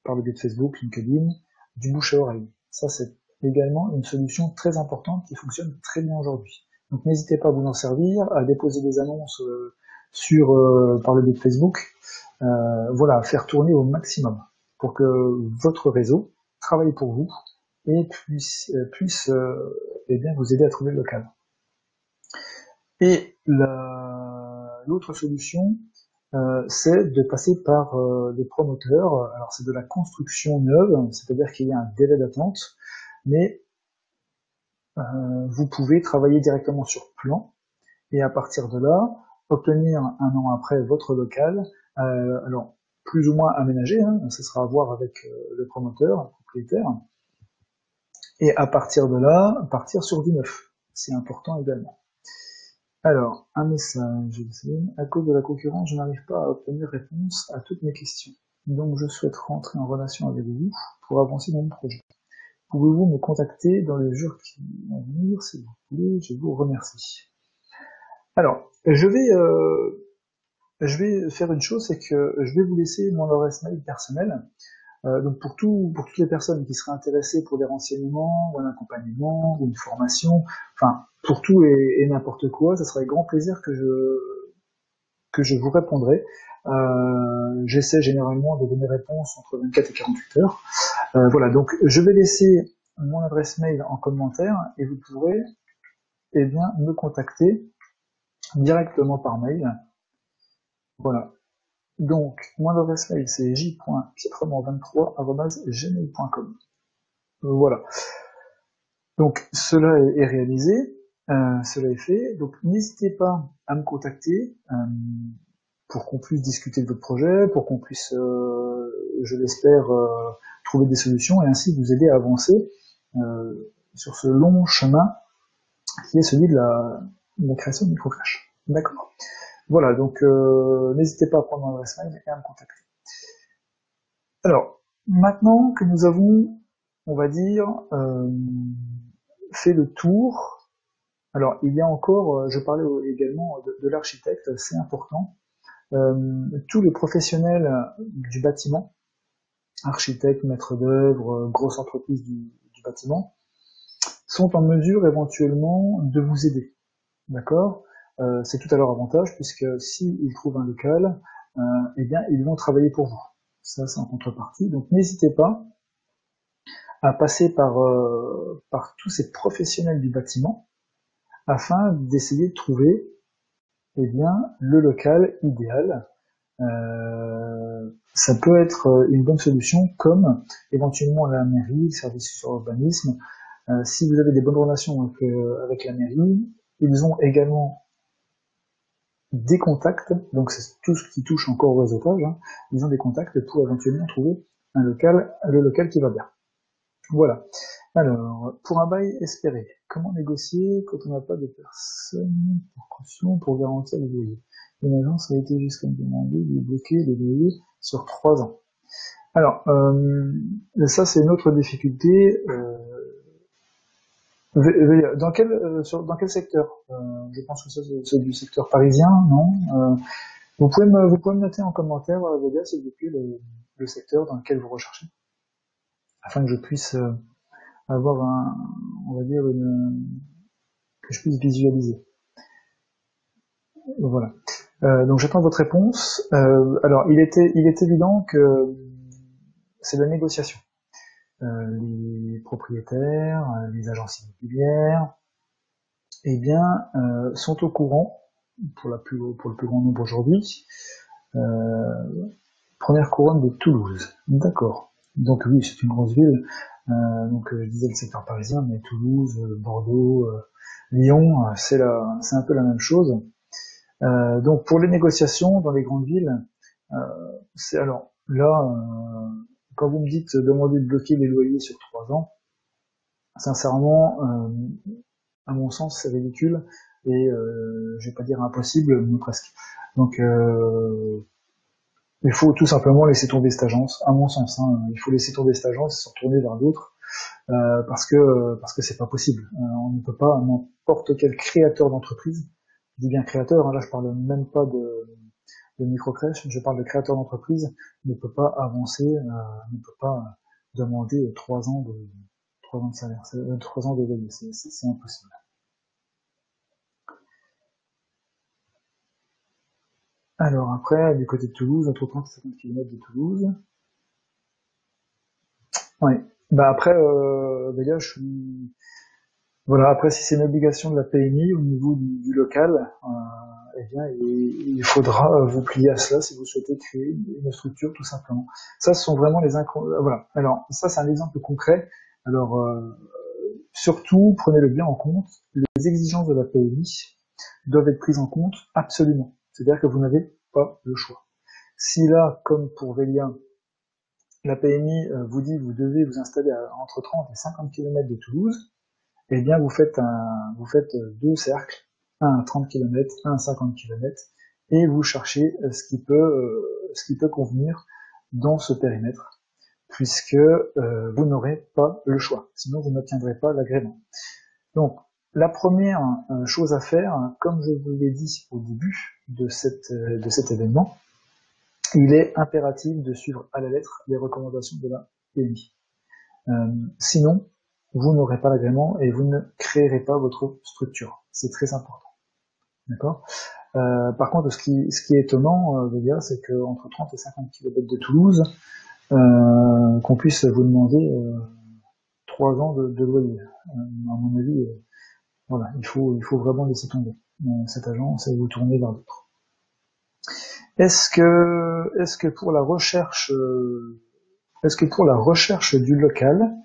par le biais de Facebook, LinkedIn, du bouche à oreille. Ça, c'est également une solution très importante qui fonctionne très bien aujourd'hui. Donc n'hésitez pas à vous en servir, à déposer des annonces par le biais de Facebook, voilà, à faire tourner au maximum pour que votre réseau travaille pour vous et puisse eh bien vous aider à trouver le local. Et l'autre solution, c'est de passer par des promoteurs. Alors c'est de la construction neuve, c'est-à-dire qu'il y a un délai d'attente, mais vous pouvez travailler directement sur plan et à partir de là obtenir un an après votre local, alors plus ou moins aménagé, hein, ce sera à voir avec le promoteur, le propriétaire, et à partir de là partir sur du neuf. C'est important également. Alors, un message, à cause de la concurrence, je n'arrive pas à obtenir réponse à toutes mes questions. Donc je souhaite rentrer en relation avec vous pour avancer dans mon projet. Pouvez-vous me contacter dans les jours qui vont venir, si vous voulez, je vous remercie. Alors, je vais faire une chose, c'est que je vais vous laisser mon adresse mail personnelle. Donc pour toutes les personnes qui seraient intéressées pour des renseignements, ou un accompagnement, ou une formation, enfin pour tout et n'importe quoi, ça sera avec grand plaisir que je vous répondrai. J'essaie généralement de donner réponse entre 24 et 48 heures. Voilà, donc je vais laisser mon adresse mail en commentaire et vous pourrez eh bien me contacter directement par mail. Voilà. Donc, mon adresse mail, c'est j.pietremont23@gmail.com. Voilà. Donc, cela est réalisé, cela est fait. Donc, n'hésitez pas à me contacter pour qu'on puisse discuter de votre projet, pour qu'on puisse, je l'espère, trouver des solutions et ainsi vous aider à avancer sur ce long chemin qui est celui de la création de microflash. D'accord ? Voilà, donc n'hésitez pas à prendre mon adresse mail et à me contacter. Alors, maintenant que nous avons, on va dire, fait le tour, alors il y a encore, je parlais également de l'architecte, c'est important, tous les professionnels du bâtiment, architectes, maîtres d'œuvre, grosses entreprises du bâtiment, sont en mesure éventuellement de vous aider, d'accord ? C'est tout à leur avantage, puisque s'ils trouvent un local, eh bien, ils vont travailler pour vous. Ça, c'est en contrepartie. Donc, n'hésitez pas à passer par tous ces professionnels du bâtiment, afin d'essayer de trouver, eh bien, le local idéal. Ça peut être une bonne solution, comme éventuellement la mairie, le service sur l'urbanisme. Si vous avez des bonnes relations avec la mairie, ils ont également des contacts, donc c'est tout ce qui touche encore au réseautage, hein. Ils ont des contacts pour éventuellement trouver le local qui va bien. Voilà. Alors, pour un bail espéré, comment négocier quand on n'a pas de personne pour caution pour garantir le loyer? Une agence a été jusqu'à me demander de bloquer le loyer sur 3 ans. Alors, ça c'est une autre difficulté. Dans quel secteur? Je pense que ça c'est du secteur parisien, non? Vous pouvez me noter en commentaire, les gars, s'il vous plaît, le secteur dans lequel vous recherchez, afin que je puisse avoir on va dire que je puisse visualiser. Voilà. Donc j'attends votre réponse. Alors il est évident que c'est la négociation. Les propriétaires, les agences immobilières, eh bien, sont au courant pour le plus grand nombre aujourd'hui. Première couronne de Toulouse. D'accord. Donc oui, c'est une grosse ville. Donc je disais le secteur parisien, mais Toulouse, Bordeaux, Lyon, c'est un peu la même chose. Donc pour les négociations dans les grandes villes, c'est alors là, quand vous me dites demander de bloquer les loyers sur 3 ans, sincèrement, à mon sens, c'est ridicule et je vais pas dire impossible, mais presque. Donc il faut tout simplement laisser tomber cette agence, à mon sens. Il faut laisser tomber cette agence et se retourner vers d'autres parce que c'est pas possible. On ne peut pas, n'importe quel créateur d'entreprise, je dis bien créateur, là je parle même pas de microcrèche, je parle de créateur d'entreprise, ne peut pas avancer, ne peut pas demander 3 ans de salaire, 3 ans de loyer, c'est impossible. Alors après, du côté de Toulouse, entre 30 et 50 km de Toulouse. Ouais. Bah après, déjà, je suis... Voilà, après, si c'est une obligation de la PMI au niveau du local, eh bien, il faudra vous plier à cela si vous souhaitez créer une structure, tout simplement. Ça, ce sont vraiment les voilà. Alors, ça, c'est un exemple concret. Alors, surtout, prenez-le bien en compte. Les exigences de la PMI doivent être prises en compte absolument. C'est-à-dire que vous n'avez pas le choix. Si là, comme pour Velia, la PMI vous dit que vous devez vous installer entre 30 et 50 km de Toulouse, eh bien vous faites 2 cercles, un à 30 km, un à 50 km, et vous cherchez ce qui peut convenir dans ce périmètre, puisque vous n'aurez pas le choix, sinon vous n'obtiendrez pas l'agrément. Donc la première chose à faire, comme je vous l'ai dit au début de cet événement, il est impératif de suivre à la lettre les recommandations de la PMI. Sinon, vous n'aurez pas l'agrément et vous ne créerez pas votre structure. C'est très important. D'accord. Par contre, ce qui est étonnant, c'est qu'entre 30 et 50 km de Toulouse, qu'on puisse vous demander 3 ans de loyer. À mon avis, voilà, il faut vraiment laisser tomber cette agence et vous tourner vers d'autres. Est-ce que pour la recherche du local,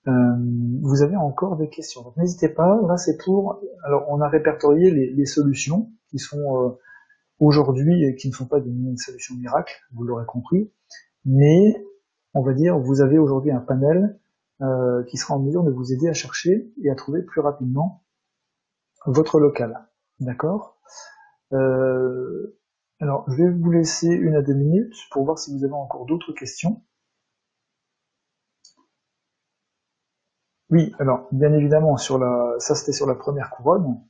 vous avez encore des questions? Donc n'hésitez pas. Là, c'est pour. Alors, on a répertorié les solutions qui sont aujourd'hui et qui ne sont pas des solutions miracles, vous l'aurez compris. Mais on va dire, vous avez aujourd'hui un panel qui sera en mesure de vous aider à chercher et à trouver plus rapidement votre local. D'accord. Alors, je vais vous laisser 1 à 2 minutes pour voir si vous avez encore d'autres questions. Oui, alors, bien évidemment, ça c'était sur la première couronne.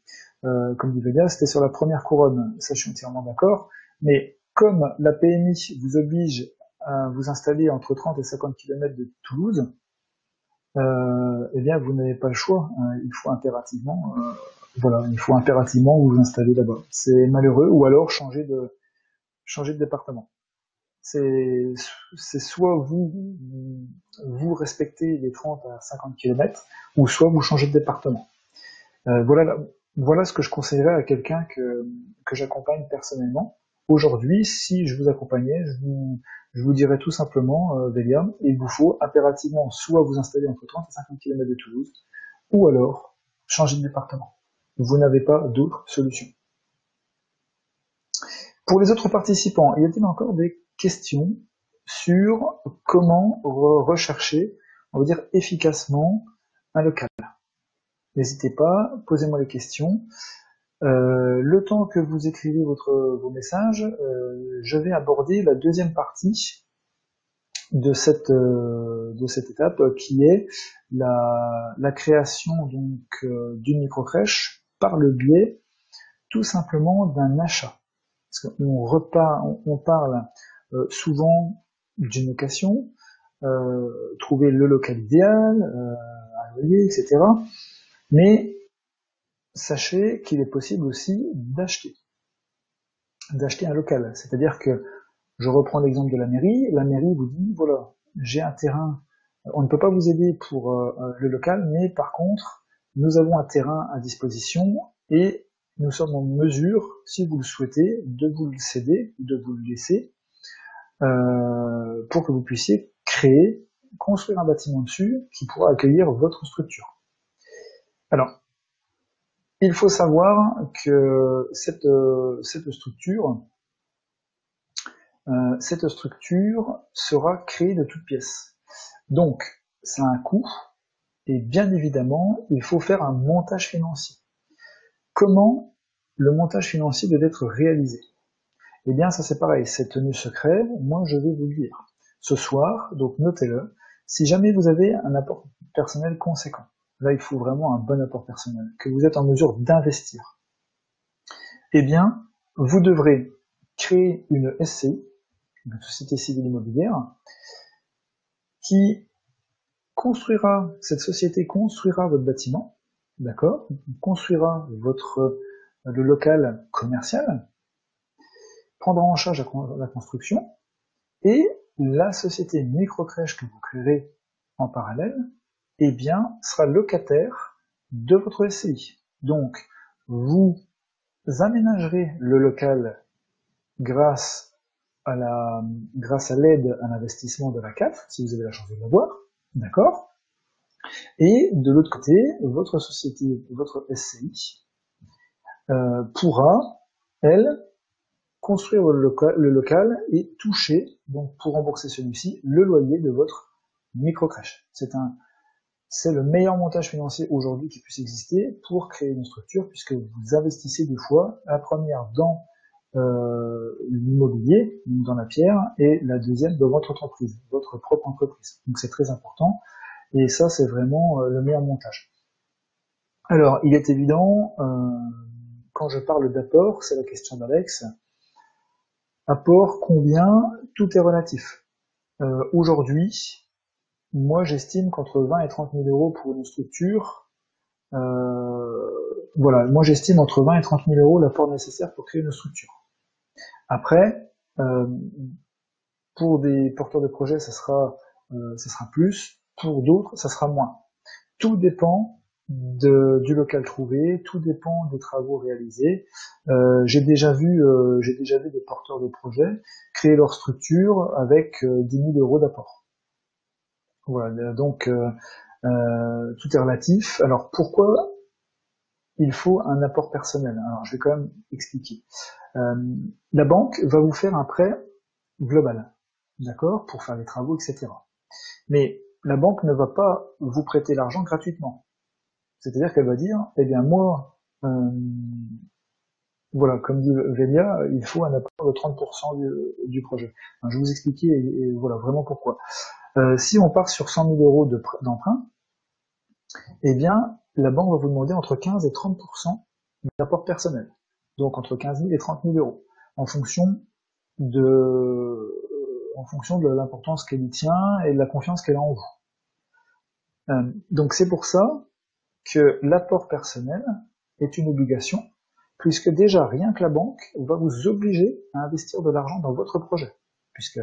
Comme dit Velia, c'était sur la première couronne, ça je suis entièrement d'accord. Mais comme la PMI vous oblige à vous installer entre 30 et 50 km de Toulouse, eh bien, vous n'avez pas le choix. Il faut impérativement vous installer là-bas. C'est malheureux, ou alors changer de département. C'est soit vous respectez les 30 à 50 km, ou soit vous changez de département. Voilà ce que je conseillerais à quelqu'un que j'accompagne personnellement. Aujourd'hui, si je vous accompagnais, je vous dirais tout simplement, Velia, il vous faut impérativement soit vous installer entre 30 et 50 km de Toulouse, ou alors changer de département. Vous n'avez pas d'autre solution. Pour les autres participants, y a-t-il encore des questions sur comment rechercher, on va dire, efficacement un local? N'hésitez pas, posez-moi les questions. Le temps que vous écrivez vos messages, je vais aborder la deuxième partie de cette étape, qui est la création donc d'une microcrèche par le biais tout simplement d'un achat. Parce qu'on parle souvent d'une location, trouver le local idéal, un loyer, etc. Mais sachez qu'il est possible aussi d'acheter un local. C'est-à-dire que, je reprends l'exemple de la mairie vous dit, voilà, j'ai un terrain, on ne peut pas vous aider pour le local, mais par contre, nous avons un terrain à disposition et nous sommes en mesure, si vous le souhaitez, de vous le céder, de vous le laisser, pour que vous puissiez construire un bâtiment dessus qui pourra accueillir votre structure. Alors, il faut savoir que cette structure sera créée de toutes pièces. Donc, ça a un coût, et bien évidemment, il faut faire un montage financier. Comment le montage financier doit être réalisé? Eh bien, ça c'est pareil, c'est tenu secret, moi je vais vous le dire. Ce soir, donc notez-le, si jamais vous avez un apport personnel conséquent, là il faut vraiment un bon apport personnel, que vous êtes en mesure d'investir, eh bien, vous devrez créer une SCI, une société civile immobilière, cette société construira votre bâtiment, d'accord, construira le local commercial, prendra en charge la construction, et la société microcrèche que vous créerez en parallèle, eh bien, sera locataire de votre SCI. Donc, vous aménagerez le local grâce à l'aide à l'investissement de la CAF, si vous avez la chance de l'avoir, d'accord? Et de l'autre côté, votre société, votre SCI, pourra, elle, construire le local et toucher, donc pour rembourser celui-ci, le loyer de votre microcrèche. C'est le meilleur montage financier aujourd'hui qui puisse exister pour créer une structure, puisque vous investissez deux fois, la première dans l'immobilier, dans la pierre, et la deuxième dans votre entreprise, votre propre entreprise. Donc c'est très important, et ça c'est vraiment le meilleur montage. Alors, il est évident, quand je parle d'apport, c'est la question d'Alex, apport, combien, tout est relatif. Aujourd'hui, moi j'estime qu'entre 20 et 30 000 euros pour une structure, voilà, moi j'estime entre 20 et 30 000 euros l'apport nécessaire pour créer une structure. Après, pour des porteurs de projets, ça sera plus, pour d'autres, ça sera moins. Tout dépend du local trouvé, tout dépend des travaux réalisés. J'ai déjà vu des porteurs de projets créer leur structure avec 10 000 euros d'apport. Voilà, donc tout est relatif. Alors pourquoi il faut un apport personnel? Alors je vais quand même expliquer. La banque va vous faire un prêt global, d'accord, pour faire les travaux, etc. Mais la banque ne va pas vous prêter l'argent gratuitement. C'est-à-dire qu'elle va dire, eh bien moi, voilà, comme dit Velia, il faut un apport de 30% du projet. Alors, je vais vous expliquer et voilà vraiment pourquoi. Si on part sur 100 000 euros d'emprunt, eh bien la banque va vous demander entre 15 et 30% d'apport personnel. Donc entre 15 000 et 30 000 euros, en fonction de l'importance qu'elle y tient et de la confiance qu'elle a en vous. Donc c'est pour ça que l'apport personnel est une obligation, puisque déjà rien que la banque va vous obliger à investir de l'argent dans votre projet, puisque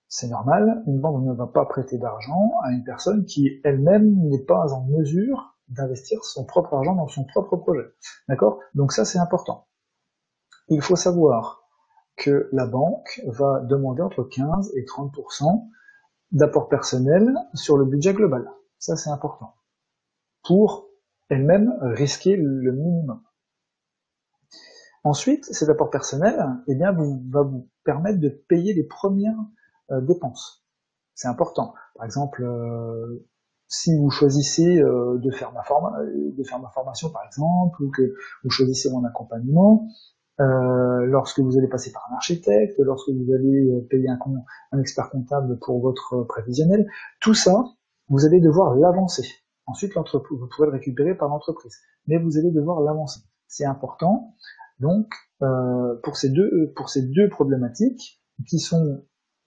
c'est normal, une banque ne va pas prêter d'argent à une personne qui elle-même n'est pas en mesure d'investir son propre argent dans son propre projet. D'accord? Donc ça c'est important. Il faut savoir que la banque va demander entre 15 et 30% d'apport personnel sur le budget global. Ça c'est important. Pour elle-même risquer le minimum. Ensuite, cet apport personnel, eh bien, va vous permettre de payer les premières dépenses. C'est important. Par exemple, si vous choisissez de faire ma formation, par exemple, ou que vous choisissez mon accompagnement, lorsque vous allez passer par un architecte, lorsque vous allez payer un expert comptable pour votre prévisionnel, tout ça, vous allez devoir l'avancer. Ensuite, vous pourrez le récupérer par l'entreprise, mais vous allez devoir l'avancer. C'est important. Donc, pour ces deux problématiques, qui sont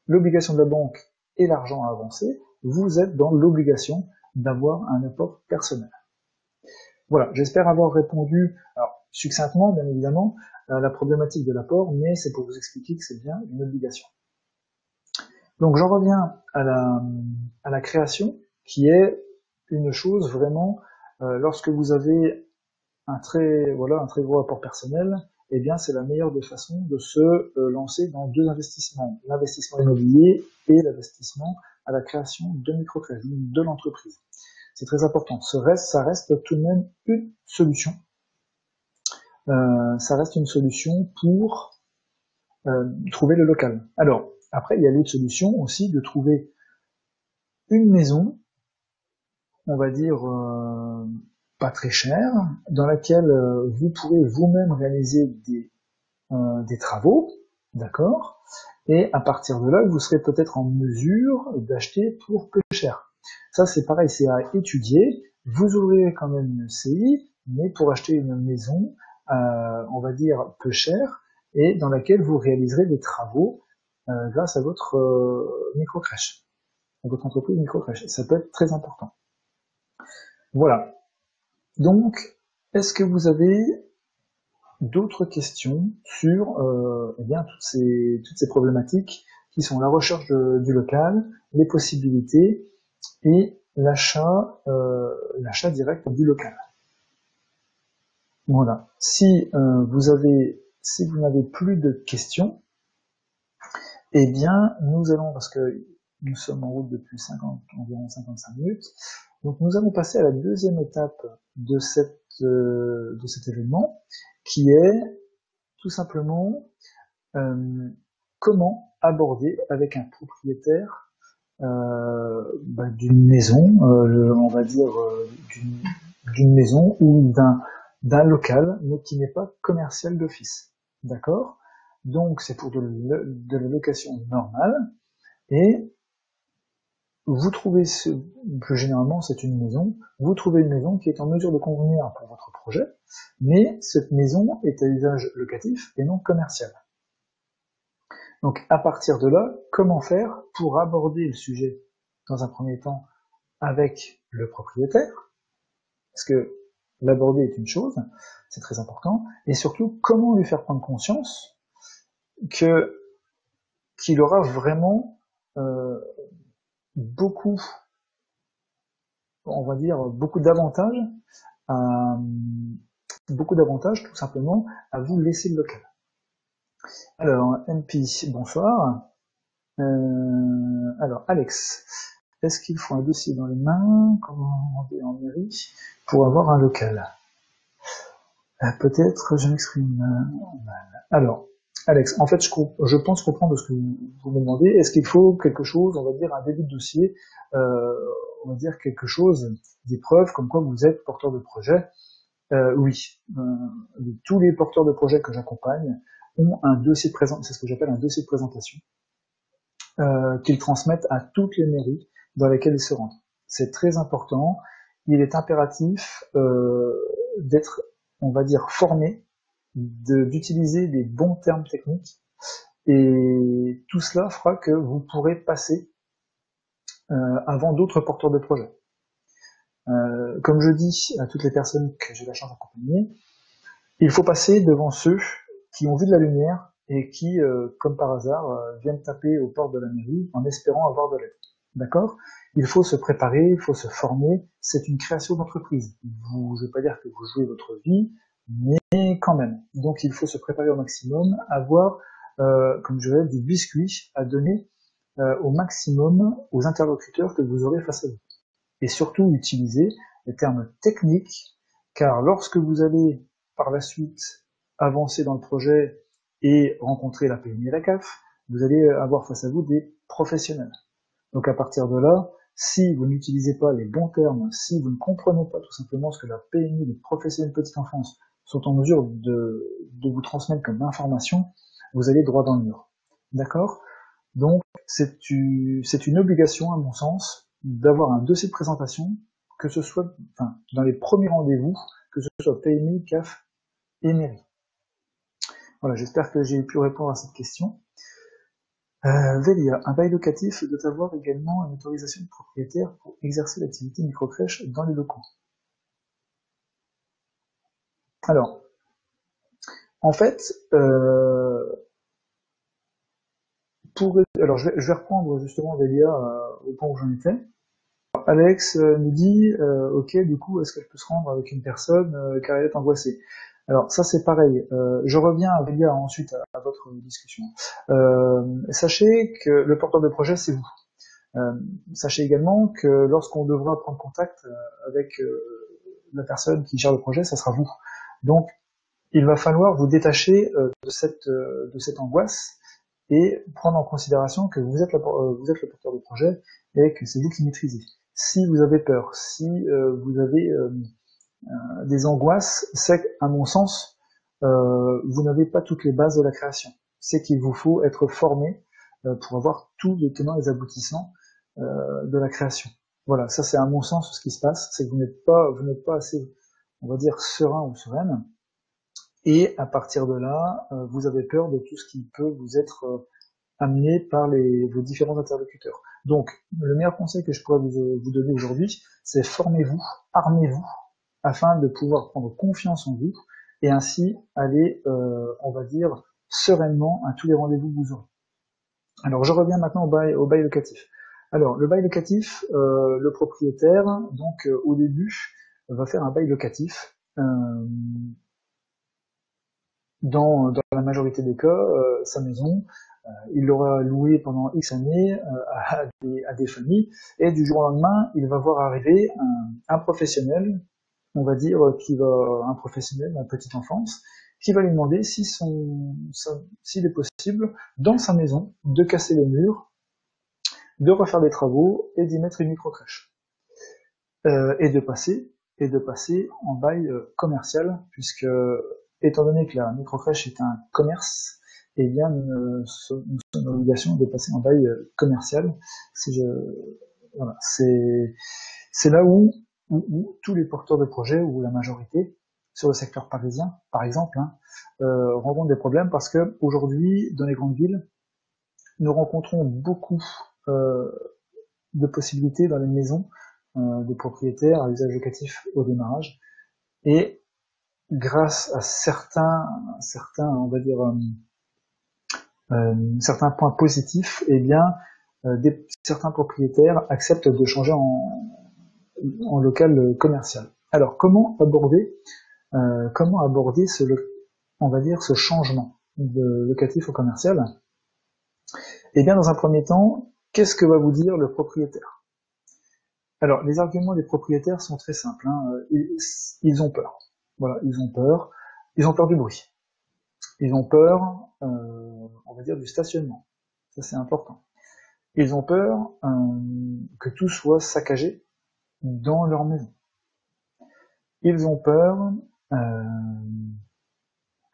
l'obligation de la banque et l'argent à avancer, vous êtes dans l'obligation d'avoir un apport personnel. Voilà, j'espère avoir répondu, alors succinctement bien évidemment, à la problématique de l'apport, mais c'est pour vous expliquer que c'est bien une obligation. Donc j'en reviens à la création, qui est une chose vraiment, lorsque vous avez un très gros apport personnel, eh bien c'est la meilleure des façons de se lancer dans deux investissements, l'investissement immobilier et l'investissement à la création de microcrédits, de l'entreprise. C'est très important. Ça reste tout de même une solution. Ça reste une solution pour trouver le local. Alors, après, il y a l'autre solution aussi de trouver une maison, on va dire pas très chère, dans laquelle vous pourrez vous-même réaliser des travaux, d'accord, et à partir de là, vous serez peut-être en mesure d'acheter pour peu cher. Ça, c'est pareil, c'est à étudier. Vous aurez quand même une SCI, mais pour acheter une maison, on va dire peu chère, et dans laquelle vous réaliserez des travaux grâce à votre microcrèche, à votre entreprise microcrèche. Ça peut être très important. Voilà. Donc, est-ce que vous avez d'autres questions sur eh bien, toutes ces problématiques qui sont la recherche du local, les possibilités et l'achat direct du local. Voilà. Si vous n'avez plus de questions, eh bien nous allons, parce que nous sommes en route depuis environ 55 minutes, donc nous allons passer à la deuxième étape de cet événement, qui est tout simplement comment aborder avec un propriétaire d'une maison, on va dire d'une maison ou d'un local, mais qui n'est pas commercial d'office. D'accord? Donc c'est pour de la location normale, et vous trouvez, plus généralement c'est une maison, vous trouvez une maison qui est en mesure de convenir pour votre projet, mais cette maison est à usage locatif et non commercial. Donc à partir de là, comment faire pour aborder le sujet dans un premier temps avec le propriétaire, parce que l'aborder est une chose, c'est très important, et surtout comment lui faire prendre conscience qu'il aura vraiment beaucoup, on va dire, beaucoup d'avantages tout simplement à vous laisser le local. Alors, MP, bonsoir. Alors, Alex, est-ce qu'il faut un dossier dans les mains, comment demander en mairie, pour avoir un local? Peut-être, je m'exprime mal. Alors, Alex, en fait, je pense comprendre ce que vous me demandez. Est-ce qu'il faut quelque chose, on va dire un début de dossier, on va dire quelque chose, des preuves comme quoi vous êtes porteur de projet? Oui. Tous les porteurs de projet que j'accompagne ont un dossier de présentation, c'est ce que j'appelle un dossier de présentation, qu'ils transmettent à toutes les mairies dans lesquelles ils se rendent. C'est très important. Il est impératif d'être, on va dire, formé, d'utiliser des bons termes techniques, et tout cela fera que vous pourrez passer avant d'autres porteurs de projets. Comme je dis à toutes les personnes que j'ai la chance d'accompagner, il faut passer devant ceux qui ont vu de la lumière et qui, comme par hasard, viennent taper aux portes de la mairie en espérant avoir de l'aide. D'accord? Il faut se préparer, il faut se former, c'est une création d'entreprise. Je ne veux pas dire que vous jouez votre vie, mais quand même. Donc il faut se préparer au maximum, avoir, comme je l'ai dit, du biscuit à donner au maximum aux interlocuteurs que vous aurez face à vous. Et surtout utiliser les termes techniques, car lorsque vous allez par la suite avancer dans le projet et rencontrer la PMI et la CAF, vous allez avoir face à vous des professionnels. Donc à partir de là, si vous n'utilisez pas les bons termes, si vous ne comprenez pas tout simplement ce que la PMI, les professionnels de petite enfance, sont en mesure de vous transmettre comme information, vous allez droit dans le mur. D'accord? Donc c'est une obligation, à mon sens, d'avoir un dossier de présentation, que ce soit dans les premiers rendez-vous, que ce soit PMI, CAF et mairie. Voilà, j'espère que j'ai pu répondre à cette question. Velia, un bail locatif doit avoir également une autorisation de propriétaire pour exercer l'activité microcrèche dans les locaux. Alors, en fait, alors je vais reprendre justement Velia au point où j'en étais. Alex nous dit, ok, du coup, est-ce qu'elle peut se rendre avec une personne car elle est angoissée? Alors ça c'est pareil. Je reviens à Velia ensuite à votre discussion. Sachez que le porteur de projet c'est vous. Sachez également que lorsqu'on devra prendre contact avec la personne qui gère le projet, ça sera vous. Donc il va falloir vous détacher de cette angoisse et prendre en considération que vous êtes le porteur de projet et que c'est vous qui maîtrisez. Si vous avez peur, si vous avez des angoisses, c'est qu'à mon sens, vous n'avez pas toutes les bases de la création. C'est qu'il vous faut être formé pour avoir tous les tenants et les aboutissants de la création. Voilà, ça c'est à mon sens ce qui se passe, c'est que vous n'êtes pas assez, on va dire, serein ou sereine, et à partir de là, vous avez peur de tout ce qui peut vous être amené par vos différents interlocuteurs. Donc, le meilleur conseil que je pourrais vous donner aujourd'hui, c'est formez-vous, armez-vous, afin de pouvoir prendre confiance en vous, et ainsi aller, on va dire, sereinement à tous les rendez-vous que vous aurez. Alors, je reviens maintenant au bail locatif. Alors, le bail locatif, le propriétaire, donc au début, va faire un bail locatif. Dans la majorité des cas, sa maison, il l'aura louée pendant X années à des familles, et du jour au lendemain, il va voir arriver un professionnel, on va dire, un professionnel de la petite enfance, qui va lui demander s'il est possible, dans sa maison, de casser les murs, de refaire des travaux et d'y mettre une microcrèche. Et de passer en bail commercial, puisque, étant donné que la microcrèche est un commerce, eh bien, nous sommes en obligation de passer en bail commercial. Voilà, c'est là où tous les porteurs de projets, ou la majorité, sur le secteur parisien, par exemple, rencontrent des problèmes parce que aujourd'hui, dans les grandes villes, nous rencontrons beaucoup de possibilités dans les maisons de propriétaires à usage locatif au démarrage, et grâce à certains, on va dire, certains points positifs, eh bien, certains propriétaires acceptent de changer en local commercial. Alors, comment aborder on va dire, ce changement de locatif au commercial? Eh bien, dans un premier temps, qu'est-ce que va vous dire le propriétaire? Alors, les arguments des propriétaires sont très simples. Ils ont peur. Voilà, ils ont peur. Ils ont peur du bruit. Ils ont peur, on va dire, du stationnement. Ça, c'est important. Ils ont peur que tout soit saccagé dans leur maison. Ils ont peur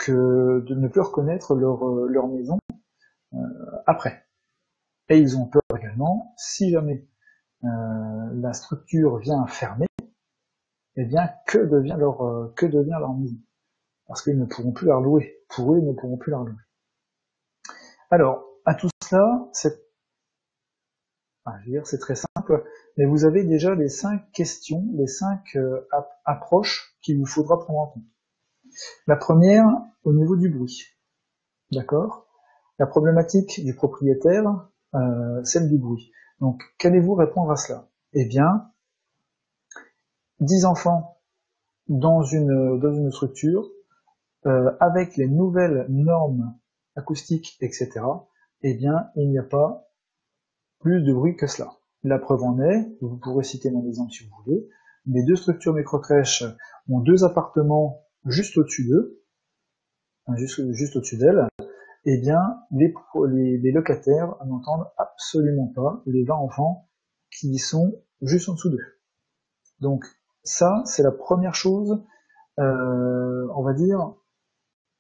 de ne plus reconnaître leur maison après. Et ils ont peur également, si jamais la structure vient fermer, eh bien, que devient leur maison? Parce qu'ils ne pourront plus la louer. Pour eux, ils ne pourront plus la louer. Alors, à tout cela, c'est très simple, mais vous avez déjà les 5 questions, les 5 approches qu'il vous faudra prendre en compte. La première, au niveau du bruit. D'accord? La problématique du propriétaire, celle du bruit. Donc, qu'allez-vous répondre à cela? Eh bien, 10 enfants dans une structure, avec les nouvelles normes acoustiques, etc., eh bien, il n'y a pas plus de bruit que cela. La preuve en est, vous pourrez citer mon exemple si vous voulez, les 2 structures microcrèches ont 2 appartements juste au-dessus d'eux, juste au-dessus d'elles, eh bien, les locataires n'entendent absolument pas les 20 enfants qui sont juste en dessous d'eux. Donc, ça, c'est la première chose, on va dire,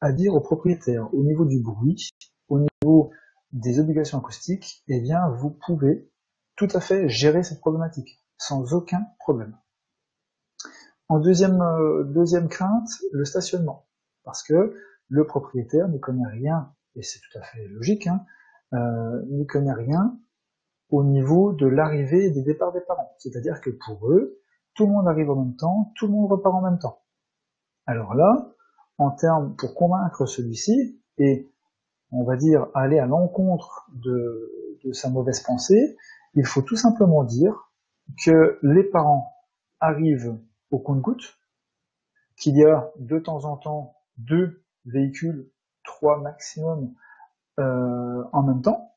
à dire aux propriétaires. Au niveau du bruit, au niveau des obligations acoustiques, eh bien, vous pouvez tout à fait gérer cette problématique, sans aucun problème. En deuxième crainte, le stationnement. Parce que le propriétaire ne connaît rien, et c'est tout à fait logique, n'y connaît rien au niveau de l'arrivée et des départs des parents. C'est-à-dire que pour eux, tout le monde arrive en même temps, tout le monde repart en même temps. Alors là, pour convaincre celui-ci, et on va dire aller à l'encontre de sa mauvaise pensée, il faut tout simplement dire que les parents arrivent au compte-gouttes, qu'il y a de temps en temps 2 véhicules, 3 maximum, en même temps,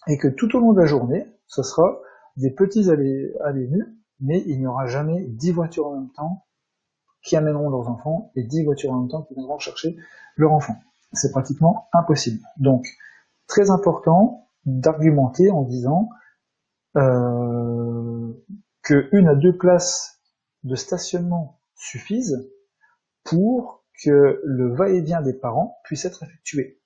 et que tout au long de la journée, ce sera des petits allées nues, mais il n'y aura jamais 10 voitures en même temps qui amèneront leurs enfants et 10 voitures en même temps qui viendront chercher leur enfant. C'est pratiquement impossible. Donc, très important d'argumenter en disant que 1 à 2 places de stationnement suffisent pour que le va-et-vient des parents puisse être effectué.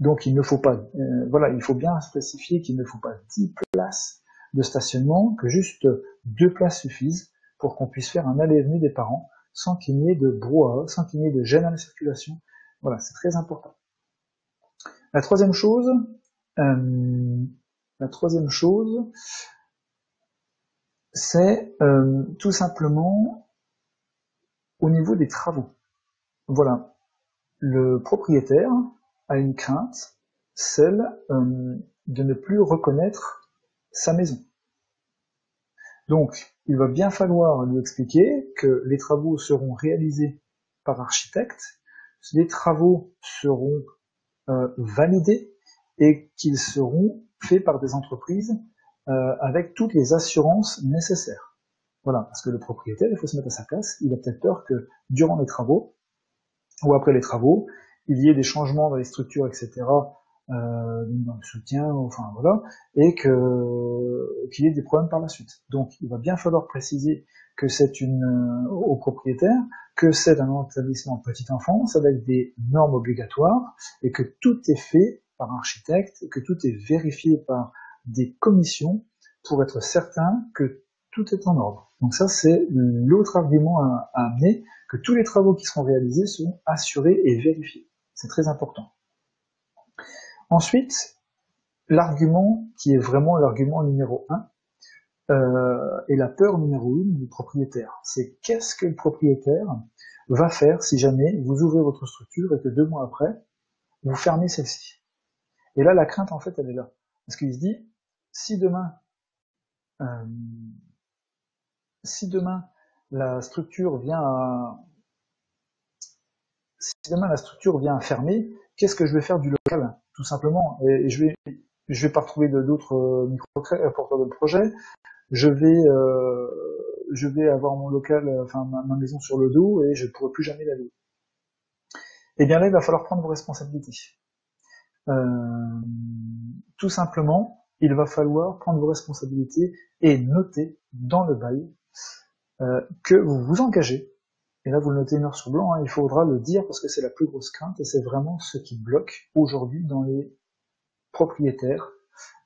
Donc il ne faut pas, il faut bien spécifier qu'il ne faut pas 10 places de stationnement, que juste 2 places suffisent pour qu'on puisse faire un aller et venu des parents sans qu'il n'y ait de brouhaha, sans qu'il n'y ait de gêne à la circulation. Voilà, c'est très important. La troisième chose, c'est tout simplement au niveau des travaux. Voilà, le propriétaire a une crainte, celle de ne plus reconnaître sa maison. Donc, il va bien falloir lui expliquer que les travaux seront réalisés par architecte, les travaux seront validés et qu'ils seront faits par des entreprises avec toutes les assurances nécessaires. Voilà, parce que le propriétaire, il faut se mettre à sa place, il a peut-être peur que durant les travaux, ou après les travaux, il y ait des changements dans les structures, etc., dans le soutien, enfin voilà, et qu'il y ait des problèmes par la suite. Donc, il va bien falloir préciser que c'est au propriétaire, que c'est un établissement petite enfance avec des normes obligatoires, et que tout est fait par un architecte, que tout est vérifié par des commissions pour être certain que tout est en ordre. Donc ça, c'est l'autre argument à amener, que tous les travaux qui seront réalisés seront assurés et vérifiés. C'est très important. Ensuite, l'argument qui est vraiment l'argument numéro 1, et la peur numéro 1 du propriétaire. C'est qu'est-ce que le propriétaire va faire si jamais vous ouvrez votre structure et que 2 mois après, vous fermez celle-ci. Et là, la crainte, en fait, elle est là. Parce qu'il se dit, si demain la structure vient à fermer, qu'est-ce que je vais faire du local, tout simplement? Et je vais pas retrouver d'autres porteurs de projets. Je vais avoir mon local, enfin ma maison sur le dos et je ne pourrai plus jamais la louer. Et bien là, il va falloir prendre vos responsabilités. Tout simplement, il va falloir prendre vos responsabilités et noter dans le bail que vous vous engagez. Et là, vous le notez noir sur blanc, hein, il faudra le dire parce que c'est la plus grosse crainte et c'est vraiment ce qui bloque aujourd'hui dans les propriétaires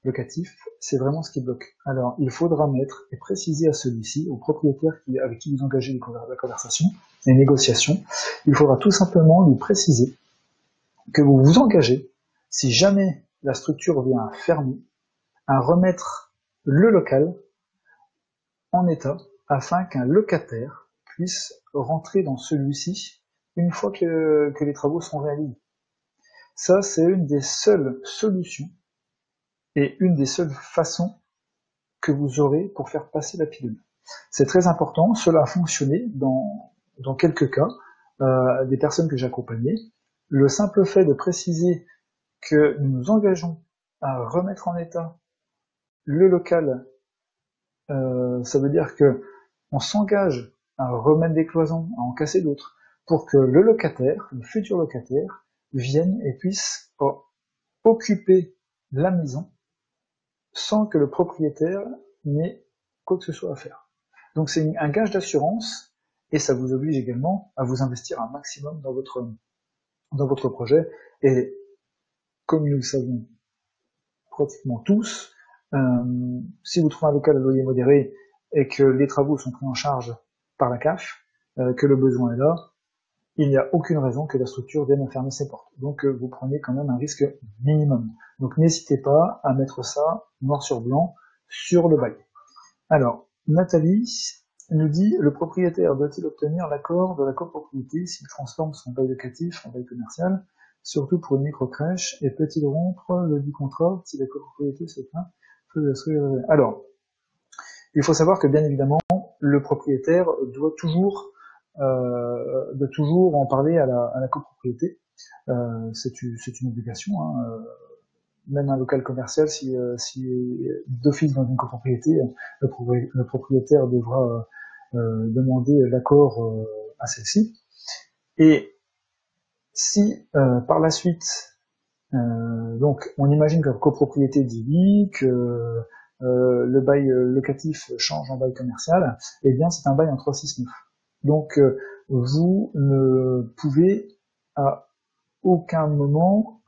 locatifs, c'est vraiment ce qui bloque. Alors, il faudra mettre et préciser à celui-ci, au propriétaire avec qui vous engagez la conversation, les négociations, il faudra tout simplement lui préciser que vous vous engagez, si jamais la structure vient à fermer, à remettre le local en état afin qu'un locataire puisse rentrer dans celui-ci une fois que les travaux seront réalisés. Ça, c'est une des seules solutions et une des seules façons que vous aurez pour faire passer la pilule. C'est très important, cela a fonctionné dans quelques cas, des personnes que j'ai accompagnées. Le simple fait de préciser que nous nous engageons à remettre en état le local, ça veut dire que on s'engage à remettre des cloisons, à en casser d'autres, pour que le locataire, le futur locataire, vienne et puisse occuper la maison sans que le propriétaire n'ait quoi que ce soit à faire. Donc c'est un gage d'assurance et ça vous oblige également à vous investir un maximum dans votre projet. Et comme nous le savons pratiquement tous, si vous trouvez un local à loyer modéré et que les travaux sont pris en charge par la CAF, que le besoin est là, il n'y a aucune raison que la structure vienne fermer ses portes. Donc vous prenez quand même un risque minimum. Donc n'hésitez pas à mettre ça noir sur blanc sur le bail. Alors, Nathalie nous dit, le propriétaire doit-il obtenir l'accord de la copropriété s'il transforme son bail locatif en bail commercial, surtout pour une microcrèche, et peut-il rompre le dit contrat si la copropriété se plaint? Alors, il faut savoir que bien évidemment, le propriétaire doit toujours en parler à la copropriété. C'est une obligation, hein. Même un local commercial, si d'office dans une copropriété, le propriétaire devra demander l'accord à celle-ci. Et si par la suite, donc on imagine que la copropriété dit oui, que le bail locatif change en bail commercial, eh bien c'est un bail en 369. Donc vous ne pouvez à aucun moment,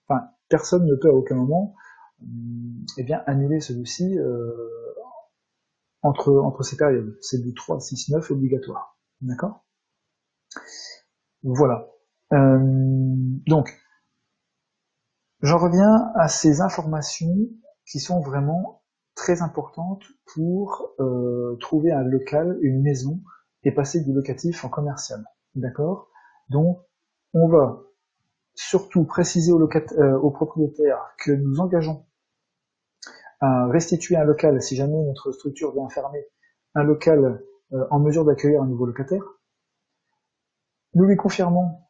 enfin personne ne peut à aucun moment eh bien annuler celui-ci entre ces périodes. C'est du 3-6-9 obligatoire. D'accord? Voilà. Donc, j'en reviens à ces informations qui sont vraiment très importantes pour trouver un local, une maison, et passer du locatif en commercial. D'accord? Donc, on va surtout préciser au propriétaire que nous engageons à restituer un local si jamais notre structure vient fermer, un local en mesure d'accueillir un nouveau locataire. Nous lui confirmons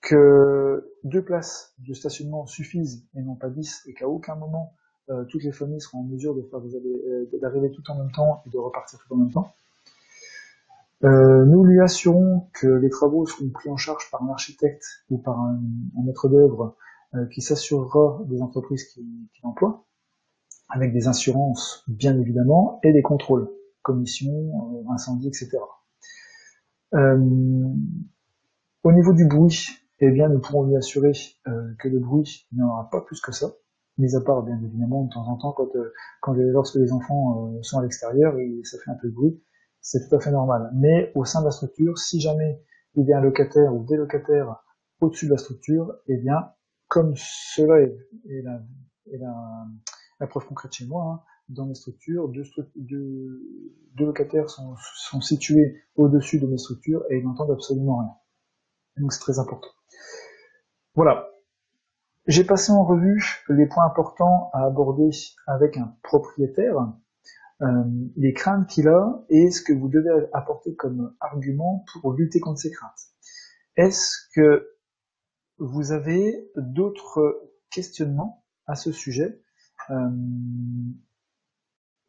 que 2 places de stationnement suffisent et non pas 10, et qu'à aucun moment toutes les familles seront en mesure de faire d'arriver tout en même temps et de repartir tout en même temps. Nous lui assurons que les travaux seront pris en charge par un architecte ou par un maître d'œuvre qui s'assurera des entreprises qui l'emploient, avec des assurances bien évidemment, et des contrôles, commission, incendie, etc. Au niveau du bruit, eh bien nous pourrons lui assurer que le bruit il n'y en aura pas plus que ça, mis à part bien évidemment de temps en temps lorsque les enfants sont à l'extérieur et ça fait un peu de bruit, c'est tout à fait normal. Mais au sein de la structure, si jamais il y a un locataire ou des locataires au-dessus de la structure, eh bien comme cela est la preuve concrète chez moi, hein, dans mes structures, deux locataires sont situés au-dessus de mes structures et ils n'entendent absolument rien. Donc c'est très important. Voilà. J'ai passé en revue les points importants à aborder avec un propriétaire, les craintes qu'il a et ce que vous devez apporter comme argument pour lutter contre ces craintes. Est-ce que vous avez d'autres questionnements à ce sujet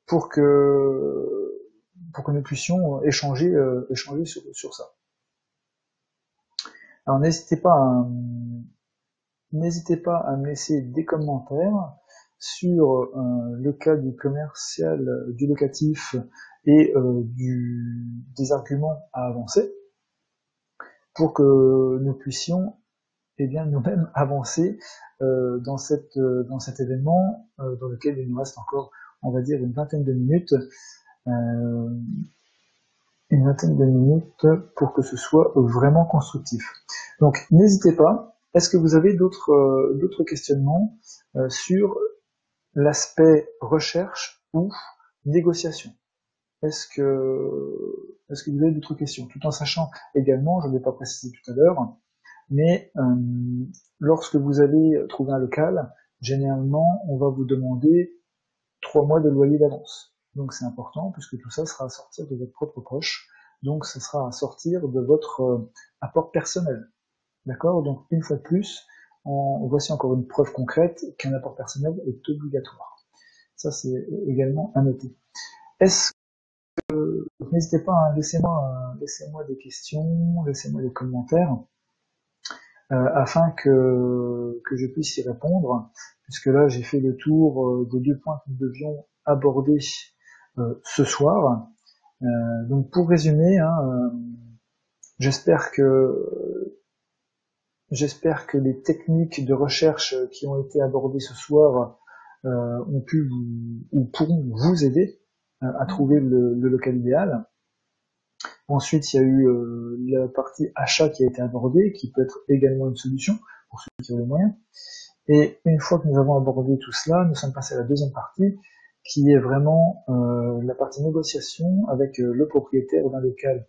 pour que nous puissions échanger sur ça? Alors n'hésitez pas à me laisser des commentaires sur le cas du commercial, du locatif et des arguments à avancer pour que nous puissions eh bien nous-mêmes avancer dans cet événement dans lequel il nous reste encore, on va dire, une vingtaine de minutes pour que ce soit vraiment constructif. Donc n'hésitez pas. Est-ce que vous avez d'autres questionnements sur l'aspect recherche ou négociation? Est-ce que vous avez d'autres questions? Tout en sachant également, je ne l'ai pas précisé tout à l'heure, mais lorsque vous allez trouver un local, généralement, on va vous demander 3 mois de loyer d'avance. Donc c'est important, puisque tout ça sera à sortir de votre propre poche. Donc ce sera à sortir de votre apport personnel. D'accord? Donc une fois de plus, voici encore une preuve concrète qu'un apport personnel est obligatoire. Ça c'est également à noter. N'hésitez pas, hein, laissez-moi des questions, laissez-moi des commentaires, afin que je puisse y répondre, puisque là j'ai fait le tour des 2 points que nous devions aborder ce soir. Donc pour résumer, hein, j'espère que les techniques de recherche qui ont été abordées ce soir ont pu ou pourront vous aider à trouver le local idéal. Ensuite, il y a eu la partie achat qui a été abordée, qui peut être également une solution pour ceux qui ont les moyens. Et une fois que nous avons abordé tout cela, nous sommes passés à la deuxième partie, qui est vraiment la partie négociation avec le propriétaire d'un local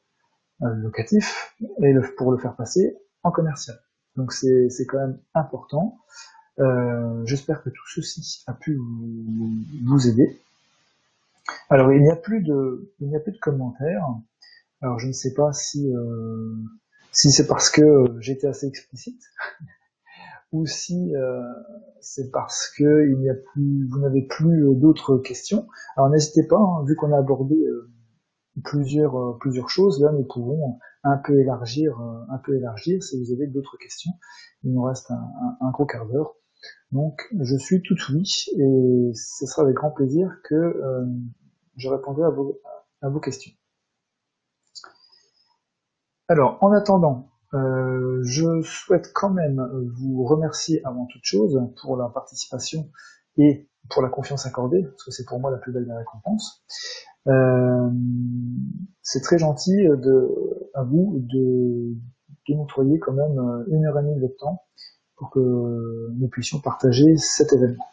locatif, et pour le faire passer en commercial. Donc c'est quand même important. J'espère que tout ceci a pu vous aider. Alors il n'y a plus de commentaires. Alors je ne sais pas si c'est parce que j'étais assez explicite ou si c'est parce que vous n'avez plus d'autres questions. Alors n'hésitez pas, hein, vu qu'on a abordé plusieurs choses, là nous pouvons un peu élargir si vous avez d'autres questions. Il nous reste un gros quart d'heure. Donc je suis tout oui et ce sera avec grand plaisir que je répondrai à vos questions. Alors en attendant, je souhaite quand même vous remercier avant toute chose pour la participation et pour la confiance accordée, parce que c'est pour moi la plus belle des récompenses. C'est très gentil à vous de m'octroyer quand même 1h30 de votre temps pour que nous puissions partager cet événement.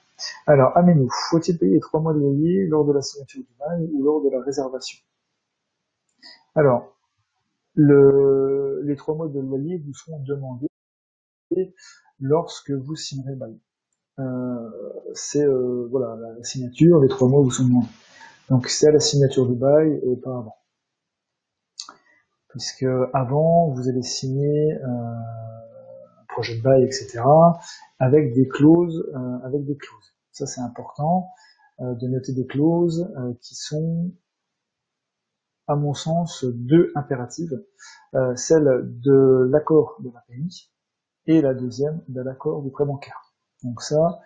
Alors, Aménou, faut-il payer les 3 mois de loyer lors de la signature du bail ou lors de la réservation? Alors, les 3 mois de loyer vous seront demandés lorsque vous signerez le bail. C'est voilà, la signature, les 3 mois vous sont demandés. Donc c'est à la signature du bail et pas avant. Puisque avant, vous allez signer un projet de bail, etc., avec des clauses. Ça c'est important de noter des clauses qui sont, à mon sens, deux impératives. Celle de l'accord de la PMI et la deuxième de l'accord du prêt bancaire. Donc ça,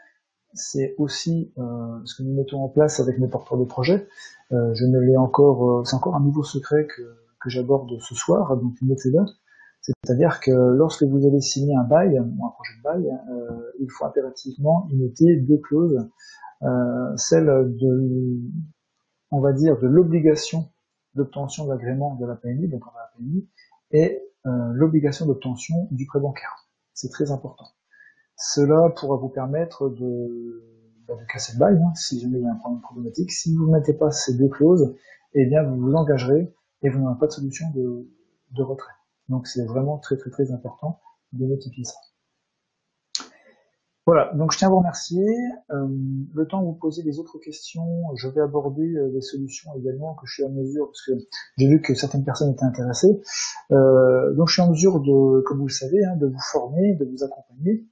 c'est aussi ce que nous mettons en place avec mes porteurs de projet. Je ne l'ai encore, c'est encore un nouveau secret que j'aborde ce soir, donc notez-le. C'est-à-dire que lorsque vous allez signer un bail, ou un projet de bail, il faut impérativement y noter deux clauses. Celle de, on va dire, de l'obligation d'obtention d'agrément de la PMI, donc la PMI, et l'obligation d'obtention du prêt bancaire. C'est très important. Cela pourra vous permettre de casser le bail, hein, si jamais il y a un problème problématique. Si vous ne mettez pas ces deux clauses, eh bien vous vous engagerez et vous n'aurez pas de solution de retrait. Donc c'est vraiment très très très important de notifier ça. Voilà, donc je tiens à vous remercier. Le temps de vous poser les autres questions, je vais aborder les solutions également que je suis à mesure, parce que j'ai vu que certaines personnes étaient intéressées. Donc je suis en mesure de, comme vous le savez, hein, de vous former, de vous accompagner.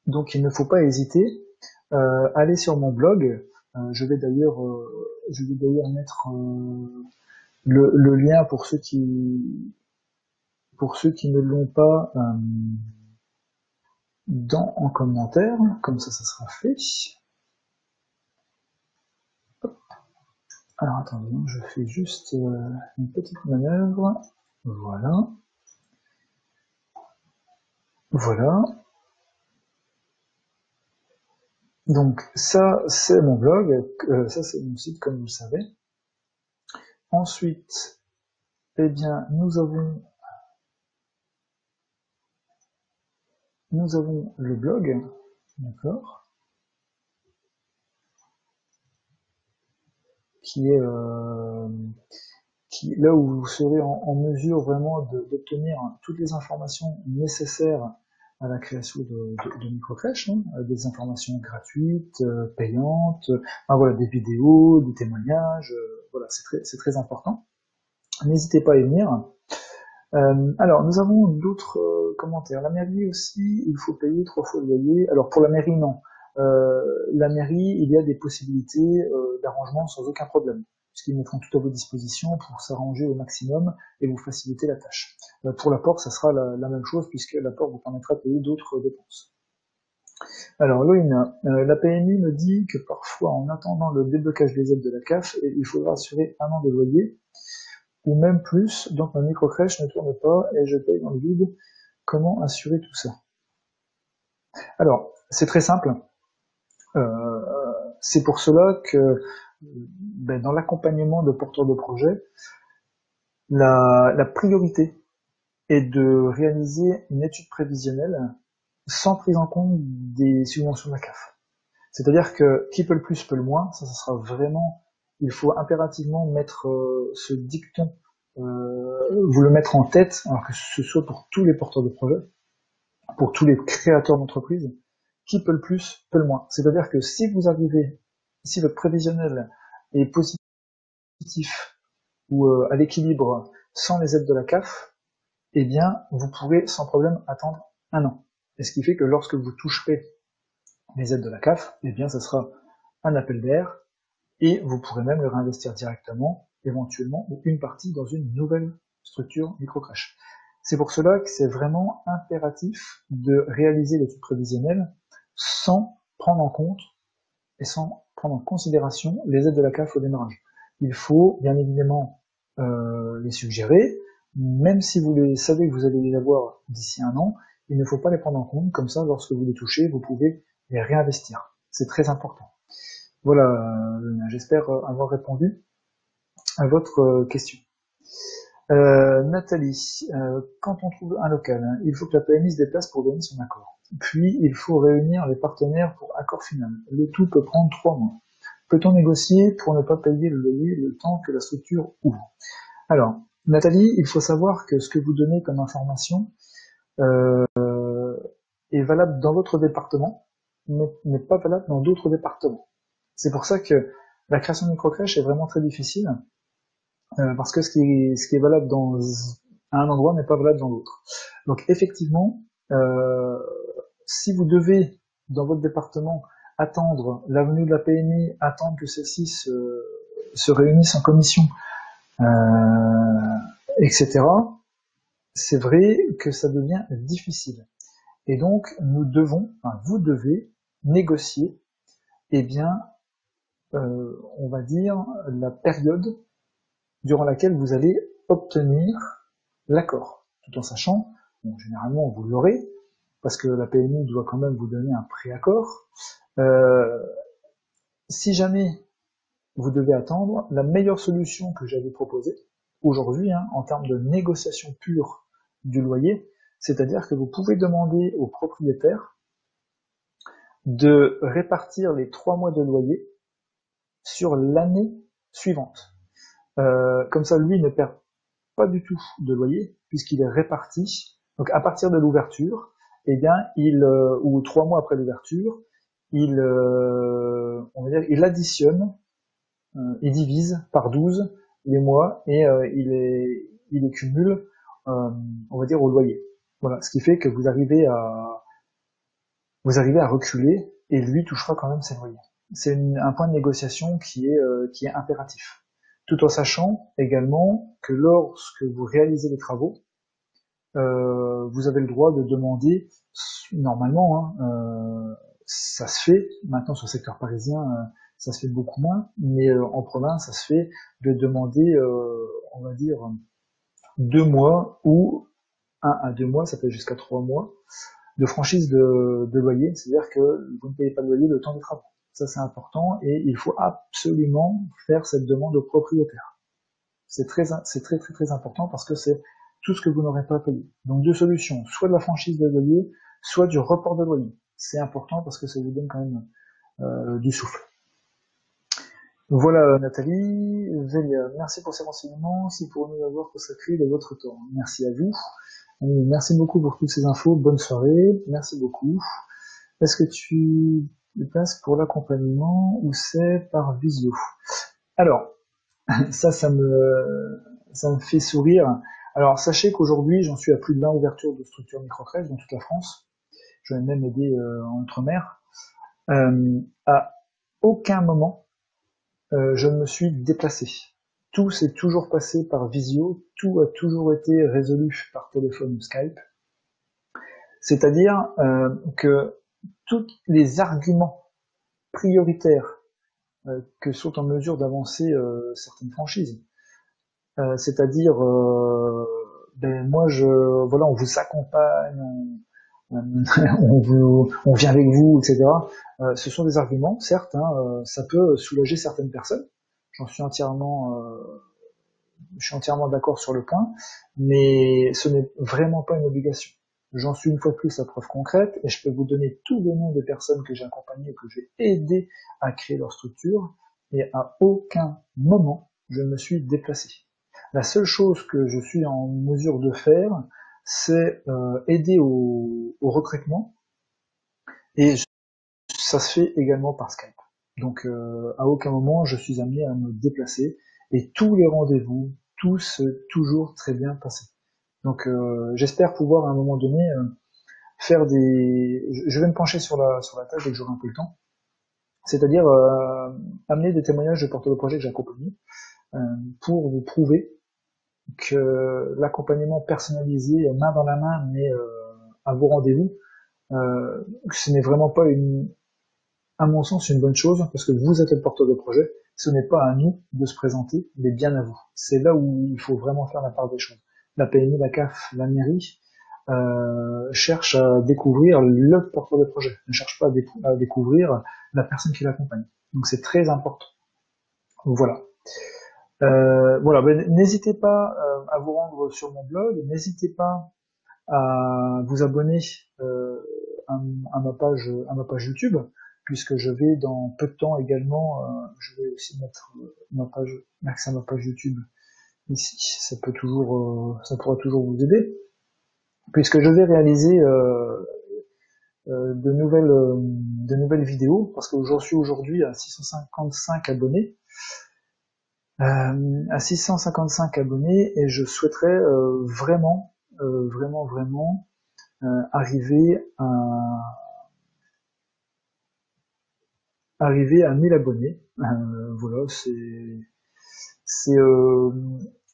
Donc il ne faut pas hésiter. Allez sur mon blog. Je vais d'ailleurs mettre le lien pour ceux qui ne l'ont pas en commentaire. Comme ça sera fait. Hop. Alors attendez, je fais juste une petite manœuvre. Voilà. Voilà. Donc ça c'est mon blog, ça c'est mon site comme vous le savez. Ensuite, eh bien nous avons le blog, d'accord, qui est là où vous serez en mesure vraiment d'obtenir toutes les informations nécessaires à la création de microcrèches, hein, des informations gratuites, payantes, voilà, des vidéos, des témoignages, voilà, c'est très important. N'hésitez pas à y venir. Alors, nous avons d'autres commentaires. La mairie aussi, il faut payer 3 fois le loyer. Alors, pour la mairie, non. La mairie, il y a des possibilités d'arrangement sans aucun problème, puisqu'ils mettront tout à vos dispositions pour s'arranger au maximum et vous faciliter la tâche. Pour l'apport, ça sera la même chose, puisque l'apport vous permettra de payer d'autres dépenses. Alors, Loïna, la PMI me dit que parfois, en attendant le déblocage des aides de la CAF, il faudra assurer 1 an de loyer, ou même plus, donc ma microcrèche ne tourne pas et je paye dans le vide. Comment assurer tout ça? Alors, c'est très simple. C'est pour cela que dans l'accompagnement de porteurs de projet, La priorité est de réaliser une étude prévisionnelle sans prise en compte des subventions de la CAF. C'est-à-dire que qui peut le plus peut le moins, ça sera vraiment, il faut impérativement mettre ce dicton, vous le mettre en tête, alors que ce soit pour tous les porteurs de projets, pour tous les créateurs d'entreprises, qui peut le plus peut le moins. C'est-à-dire que si vous arrivez, si votre prévisionnel est positif ou à l'équilibre sans les aides de la CAF, eh bien, vous pourrez sans problème attendre un an. Et ce qui fait que lorsque vous toucherez les aides de la CAF, eh bien, ça sera un appel d'air et vous pourrez même le réinvestir directement, éventuellement, ou une partie dans une nouvelle structure microcrèche. C'est pour cela que c'est vraiment impératif de réaliser l'étude prévisionnelle sans prendre en compte et sans prendre en considération les aides de la CAF au démarrage. Il faut bien évidemment les suggérer, même si vous les savez que vous allez les avoir d'ici un an, il ne faut pas les prendre en compte, comme ça lorsque vous les touchez, vous pouvez les réinvestir. C'est très important. Voilà, j'espère avoir répondu à votre question. Nathalie, quand on trouve un local, il faut que la PMI se déplace pour donner son accord. Puis, il faut réunir les partenaires pour accord final. Le tout peut prendre 3 mois. Peut-on négocier pour ne pas payer le loyer le temps que la structure ouvre? Alors, Nathalie, il faut savoir que ce que vous donnez comme information est valable dans votre département, mais n'est pas valable dans d'autres départements. C'est pour ça que la création de microcrèche est vraiment très difficile, parce que ce qui est valable dans un endroit n'est pas valable dans l'autre. Donc effectivement, si vous devez, dans votre département, attendre l'avenue de la PMI, attendre que celle-ci se réunisse en commission, etc., c'est vrai que ça devient difficile. Et donc, vous devez négocier, eh bien, on va dire, la période durant laquelle vous allez obtenir l'accord, tout en sachant, bon, généralement vous l'aurez, parce que la PMI doit quand même vous donner un préaccord. Si jamais vous devez attendre, la meilleure solution que j'avais proposée aujourd'hui, en termes de négociation pure du loyer, c'est-à-dire que vous pouvez demander au propriétaire de répartir les 3 mois de loyer sur l'année suivante. Comme ça, lui ne perd pas du tout de loyer, puisqu'il est réparti. Donc à partir de l'ouverture, eh bien, ou 3 mois après l'ouverture, il additionne, il divise par 12 les mois et il les cumule, on va dire, au loyer. Voilà, ce qui fait que vous arrivez à reculer et lui touchera quand même ses loyers. C'est un point de négociation qui est impératif. Tout en sachant également que lorsque vous réalisez les travaux, vous avez le droit de demander, normalement, ça se fait, maintenant sur le secteur parisien, ça se fait beaucoup moins, mais en province, ça se fait de demander, on va dire, 2 mois ou 1 à 2 mois, ça peut être jusqu'à 3 mois, de franchise de loyer, c'est-à-dire que vous ne payez pas de loyer le temps des travaux. Ça, c'est important et il faut absolument faire cette demande au propriétaire. C'est très important parce que c'est tout ce que vous n'aurez pas payé. Donc 2 solutions, soit de la franchise de loyer, soit du report de loyer. C'est important parce que ça vous donne quand même du souffle. Voilà Nathalie, Vélia, merci pour ces renseignements, si pour nous avoir consacré de votre temps. Merci à vous. Merci beaucoup pour toutes ces infos, bonne soirée, merci beaucoup. Est-ce que tu passes pour l'accompagnement ou c'est par visio? Alors, ça me fait sourire. Alors, sachez qu'aujourd'hui, j'en suis à plus de 20 ouvertures de structures microcrèches dans toute la France. J'en ai même aidé en Outre-mer. À aucun moment, je me suis déplacé. Tout s'est toujours passé par visio, tout a toujours été résolu par téléphone ou Skype. C'est-à-dire que tous les arguments prioritaires que sont en mesure d'avancer certaines franchises, c'est-à-dire moi on vous accompagne, on vient avec vous, etc. Ce sont des arguments, certes, ça peut soulager certaines personnes. J'en suis entièrement je suis entièrement d'accord sur le point, mais ce n'est vraiment pas une obligation. J'en suis une fois de plus la preuve concrète, et je peux vous donner tous les noms des personnes que j'ai accompagnées et que j'ai aidé à créer leur structure, et à aucun moment je me suis déplacé. La seule chose que je suis en mesure de faire, c'est aider au recrutement, et ça se fait également par Skype. Donc à aucun moment je suis amené à me déplacer, et tous les rendez-vous, tout s'est toujours très bien passé. Donc j'espère pouvoir à un moment donné faire des... Je vais me pencher sur la tâche dès que j'aurai un peu le temps, c'est-à-dire amener des témoignages de porteurs de projets que j'ai accompagnés pour vous prouver que l'accompagnement personnalisé, main dans la main, mais à vos rendez-vous, ce n'est vraiment pas à mon sens, une bonne chose, parce que vous êtes le porteur de projet, ce n'est pas à nous de se présenter, mais bien à vous. C'est là où il faut vraiment faire la part des choses. La PMI, la CAF, la mairie cherchent à découvrir le porteur de projet, ne cherchent pas à découvrir la personne qui l'accompagne. Donc c'est très important. Voilà. Voilà, ben, n'hésitez pas à vous rendre sur mon blog, n'hésitez pas à vous abonner à ma page YouTube, puisque je vais dans peu de temps également, je vais aussi mettre l'accès à ma page YouTube ici. Ça pourra toujours vous aider, puisque je vais réaliser de nouvelles vidéos, parce que j'en suis aujourd'hui à 655 abonnés. À 655 abonnés, et je souhaiterais vraiment arriver à 1000 abonnés. Voilà,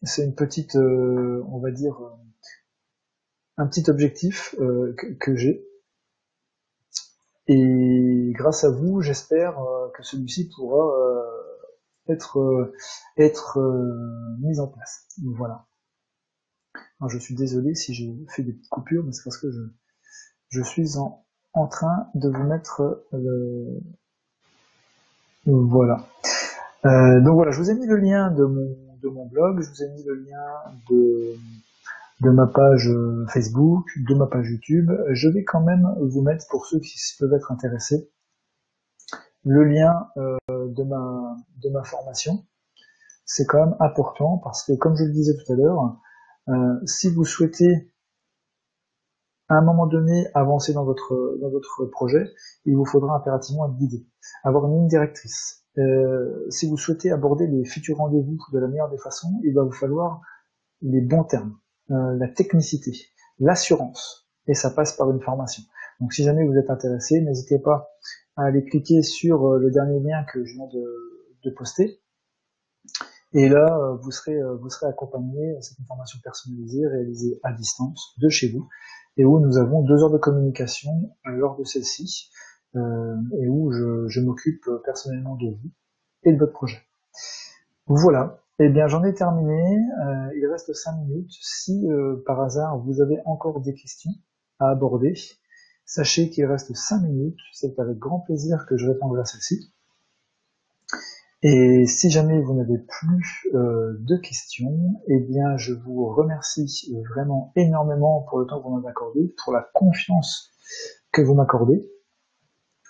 c'est une petite, on va dire, un petit objectif que j'ai. Et grâce à vous, j'espère que celui-ci pourra être mis en place. Voilà. Alors, je suis désolé si j'ai fait des petites coupures, mais c'est parce que je suis en train de vous mettre voilà. Donc voilà, je vous ai mis le lien de mon blog, je vous ai mis le lien de ma page Facebook, de ma page YouTube. Je vais quand même vous mettre, pour ceux qui peuvent être intéressés, le lien de ma formation. C'est quand même important parce que, comme je le disais tout à l'heure, si vous souhaitez à un moment donné avancer dans votre projet, il vous faudra impérativement être guidé, avoir une ligne directrice. Si vous souhaitez aborder les futurs rendez-vous de la meilleure des façons, il va vous falloir les bons termes, la technicité, l'assurance, et ça passe par une formation. Donc si jamais vous êtes intéressé, n'hésitez pas à aller cliquer sur le dernier lien que je viens de poster, et là vous serez accompagné. C'est une formation personnalisée réalisée à distance de chez vous, et où nous avons 2 heures de communication lors de celle-ci, et où je m'occupe personnellement de vous et de votre projet. Voilà. Eh bien, j'en ai terminé. Il reste 5 minutes. Si par hasard vous avez encore des questions à aborder, sachez qu'il reste 5 minutes. C'est avec grand plaisir que je répondrai à celle-ci. Et si jamais vous n'avez plus de questions, eh bien, je vous remercie vraiment énormément pour le temps que vous m'avez accordé, pour la confiance que vous m'accordez.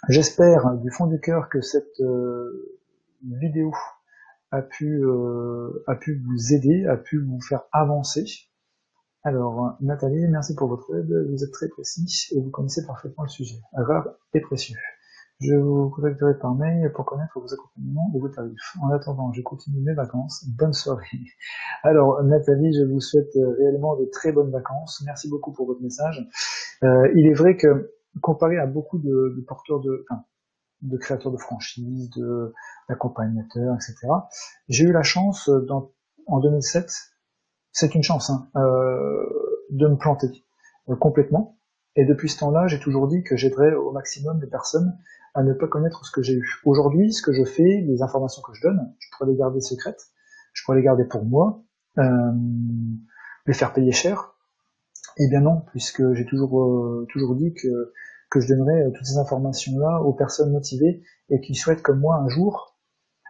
J'espère du fond du cœur que cette vidéo a pu vous aider, a pu vous faire avancer. Alors, Nathalie, merci pour votre aide, vous êtes très précis et vous connaissez parfaitement le sujet, rare et précieux. Je vous contacterai par mail pour connaître vos accompagnements et vos tarifs. En attendant, je continue mes vacances. Bonne soirée. Alors, Nathalie, je vous souhaite réellement de très bonnes vacances. Merci beaucoup pour votre message. Il est vrai que, comparé à beaucoup de porteurs de créateurs de franchises, d'accompagnateurs, etc., j'ai eu la chance, en 2007, c'est une chance, de me planter complètement. Et depuis ce temps-là, j'ai toujours dit que j'aiderais au maximum les personnes à ne pas connaître ce que j'ai eu. Aujourd'hui, ce que je fais, les informations que je donne, je pourrais les garder secrètes, je pourrais les garder pour moi, les faire payer cher. Eh bien non, puisque j'ai toujours dit que je donnerais toutes ces informations-là aux personnes motivées et qui souhaitent, comme moi, un jour,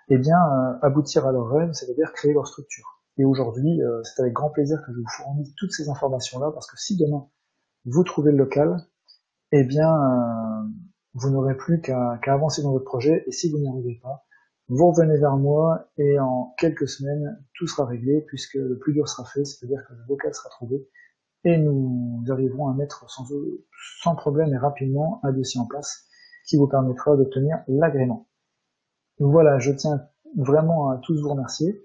eh bien, aboutir à leur rêve, c'est-à-dire créer leur structure. Et aujourd'hui, c'est avec grand plaisir que je vous fournis toutes ces informations-là, parce que si demain vous trouvez le local, eh bien, vous n'aurez plus qu'à avancer dans votre projet, et si vous n'y arrivez pas, vous revenez vers moi, et en quelques semaines, tout sera réglé, puisque le plus dur sera fait, c'est-à-dire que le local sera trouvé, et nous arriverons à mettre sans problème et rapidement un dossier en place qui vous permettra d'obtenir l'agrément. Voilà, je tiens vraiment à tous vous remercier,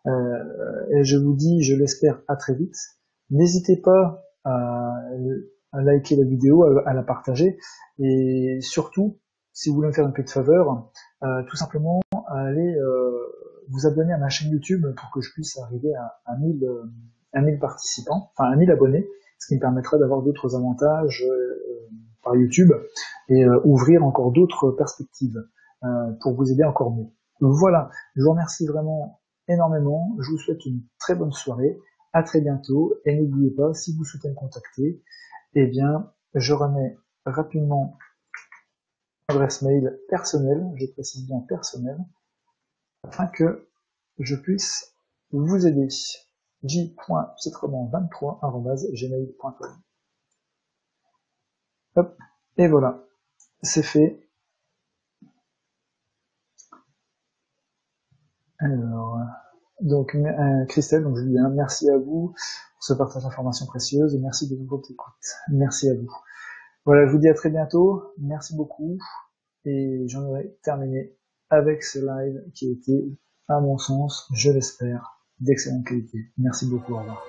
et je vous dis, je l'espère, à très vite. N'hésitez pas à liker la vidéo, à la partager, et surtout, si vous voulez me faire une petite faveur, tout simplement allez vous abonner à ma chaîne YouTube pour que je puisse arriver à 1000 participants, enfin à 1000 abonnés, ce qui me permettra d'avoir d'autres avantages par YouTube et ouvrir encore d'autres perspectives pour vous aider encore mieux. Voilà, je vous remercie vraiment énormément, je vous souhaite une très bonne soirée, à très bientôt, et n'oubliez pas, si vous souhaitez me contacter, eh bien, je remets rapidement adresse mail personnelle, je précise bien personnelle, afin que je puisse vous aider. j.pietrement23@gmail.com. Hop, et voilà, c'est fait. Alors, donc Christelle, donc je vous dis merci à vous pour ce partage d'informations précieuses et merci de votre écoute. Merci à vous. Voilà, je vous dis à très bientôt. Merci beaucoup. Et j'en aurai terminé avec ce live qui a été, à mon sens, je l'espère, d'excellente qualité. Merci beaucoup, au revoir.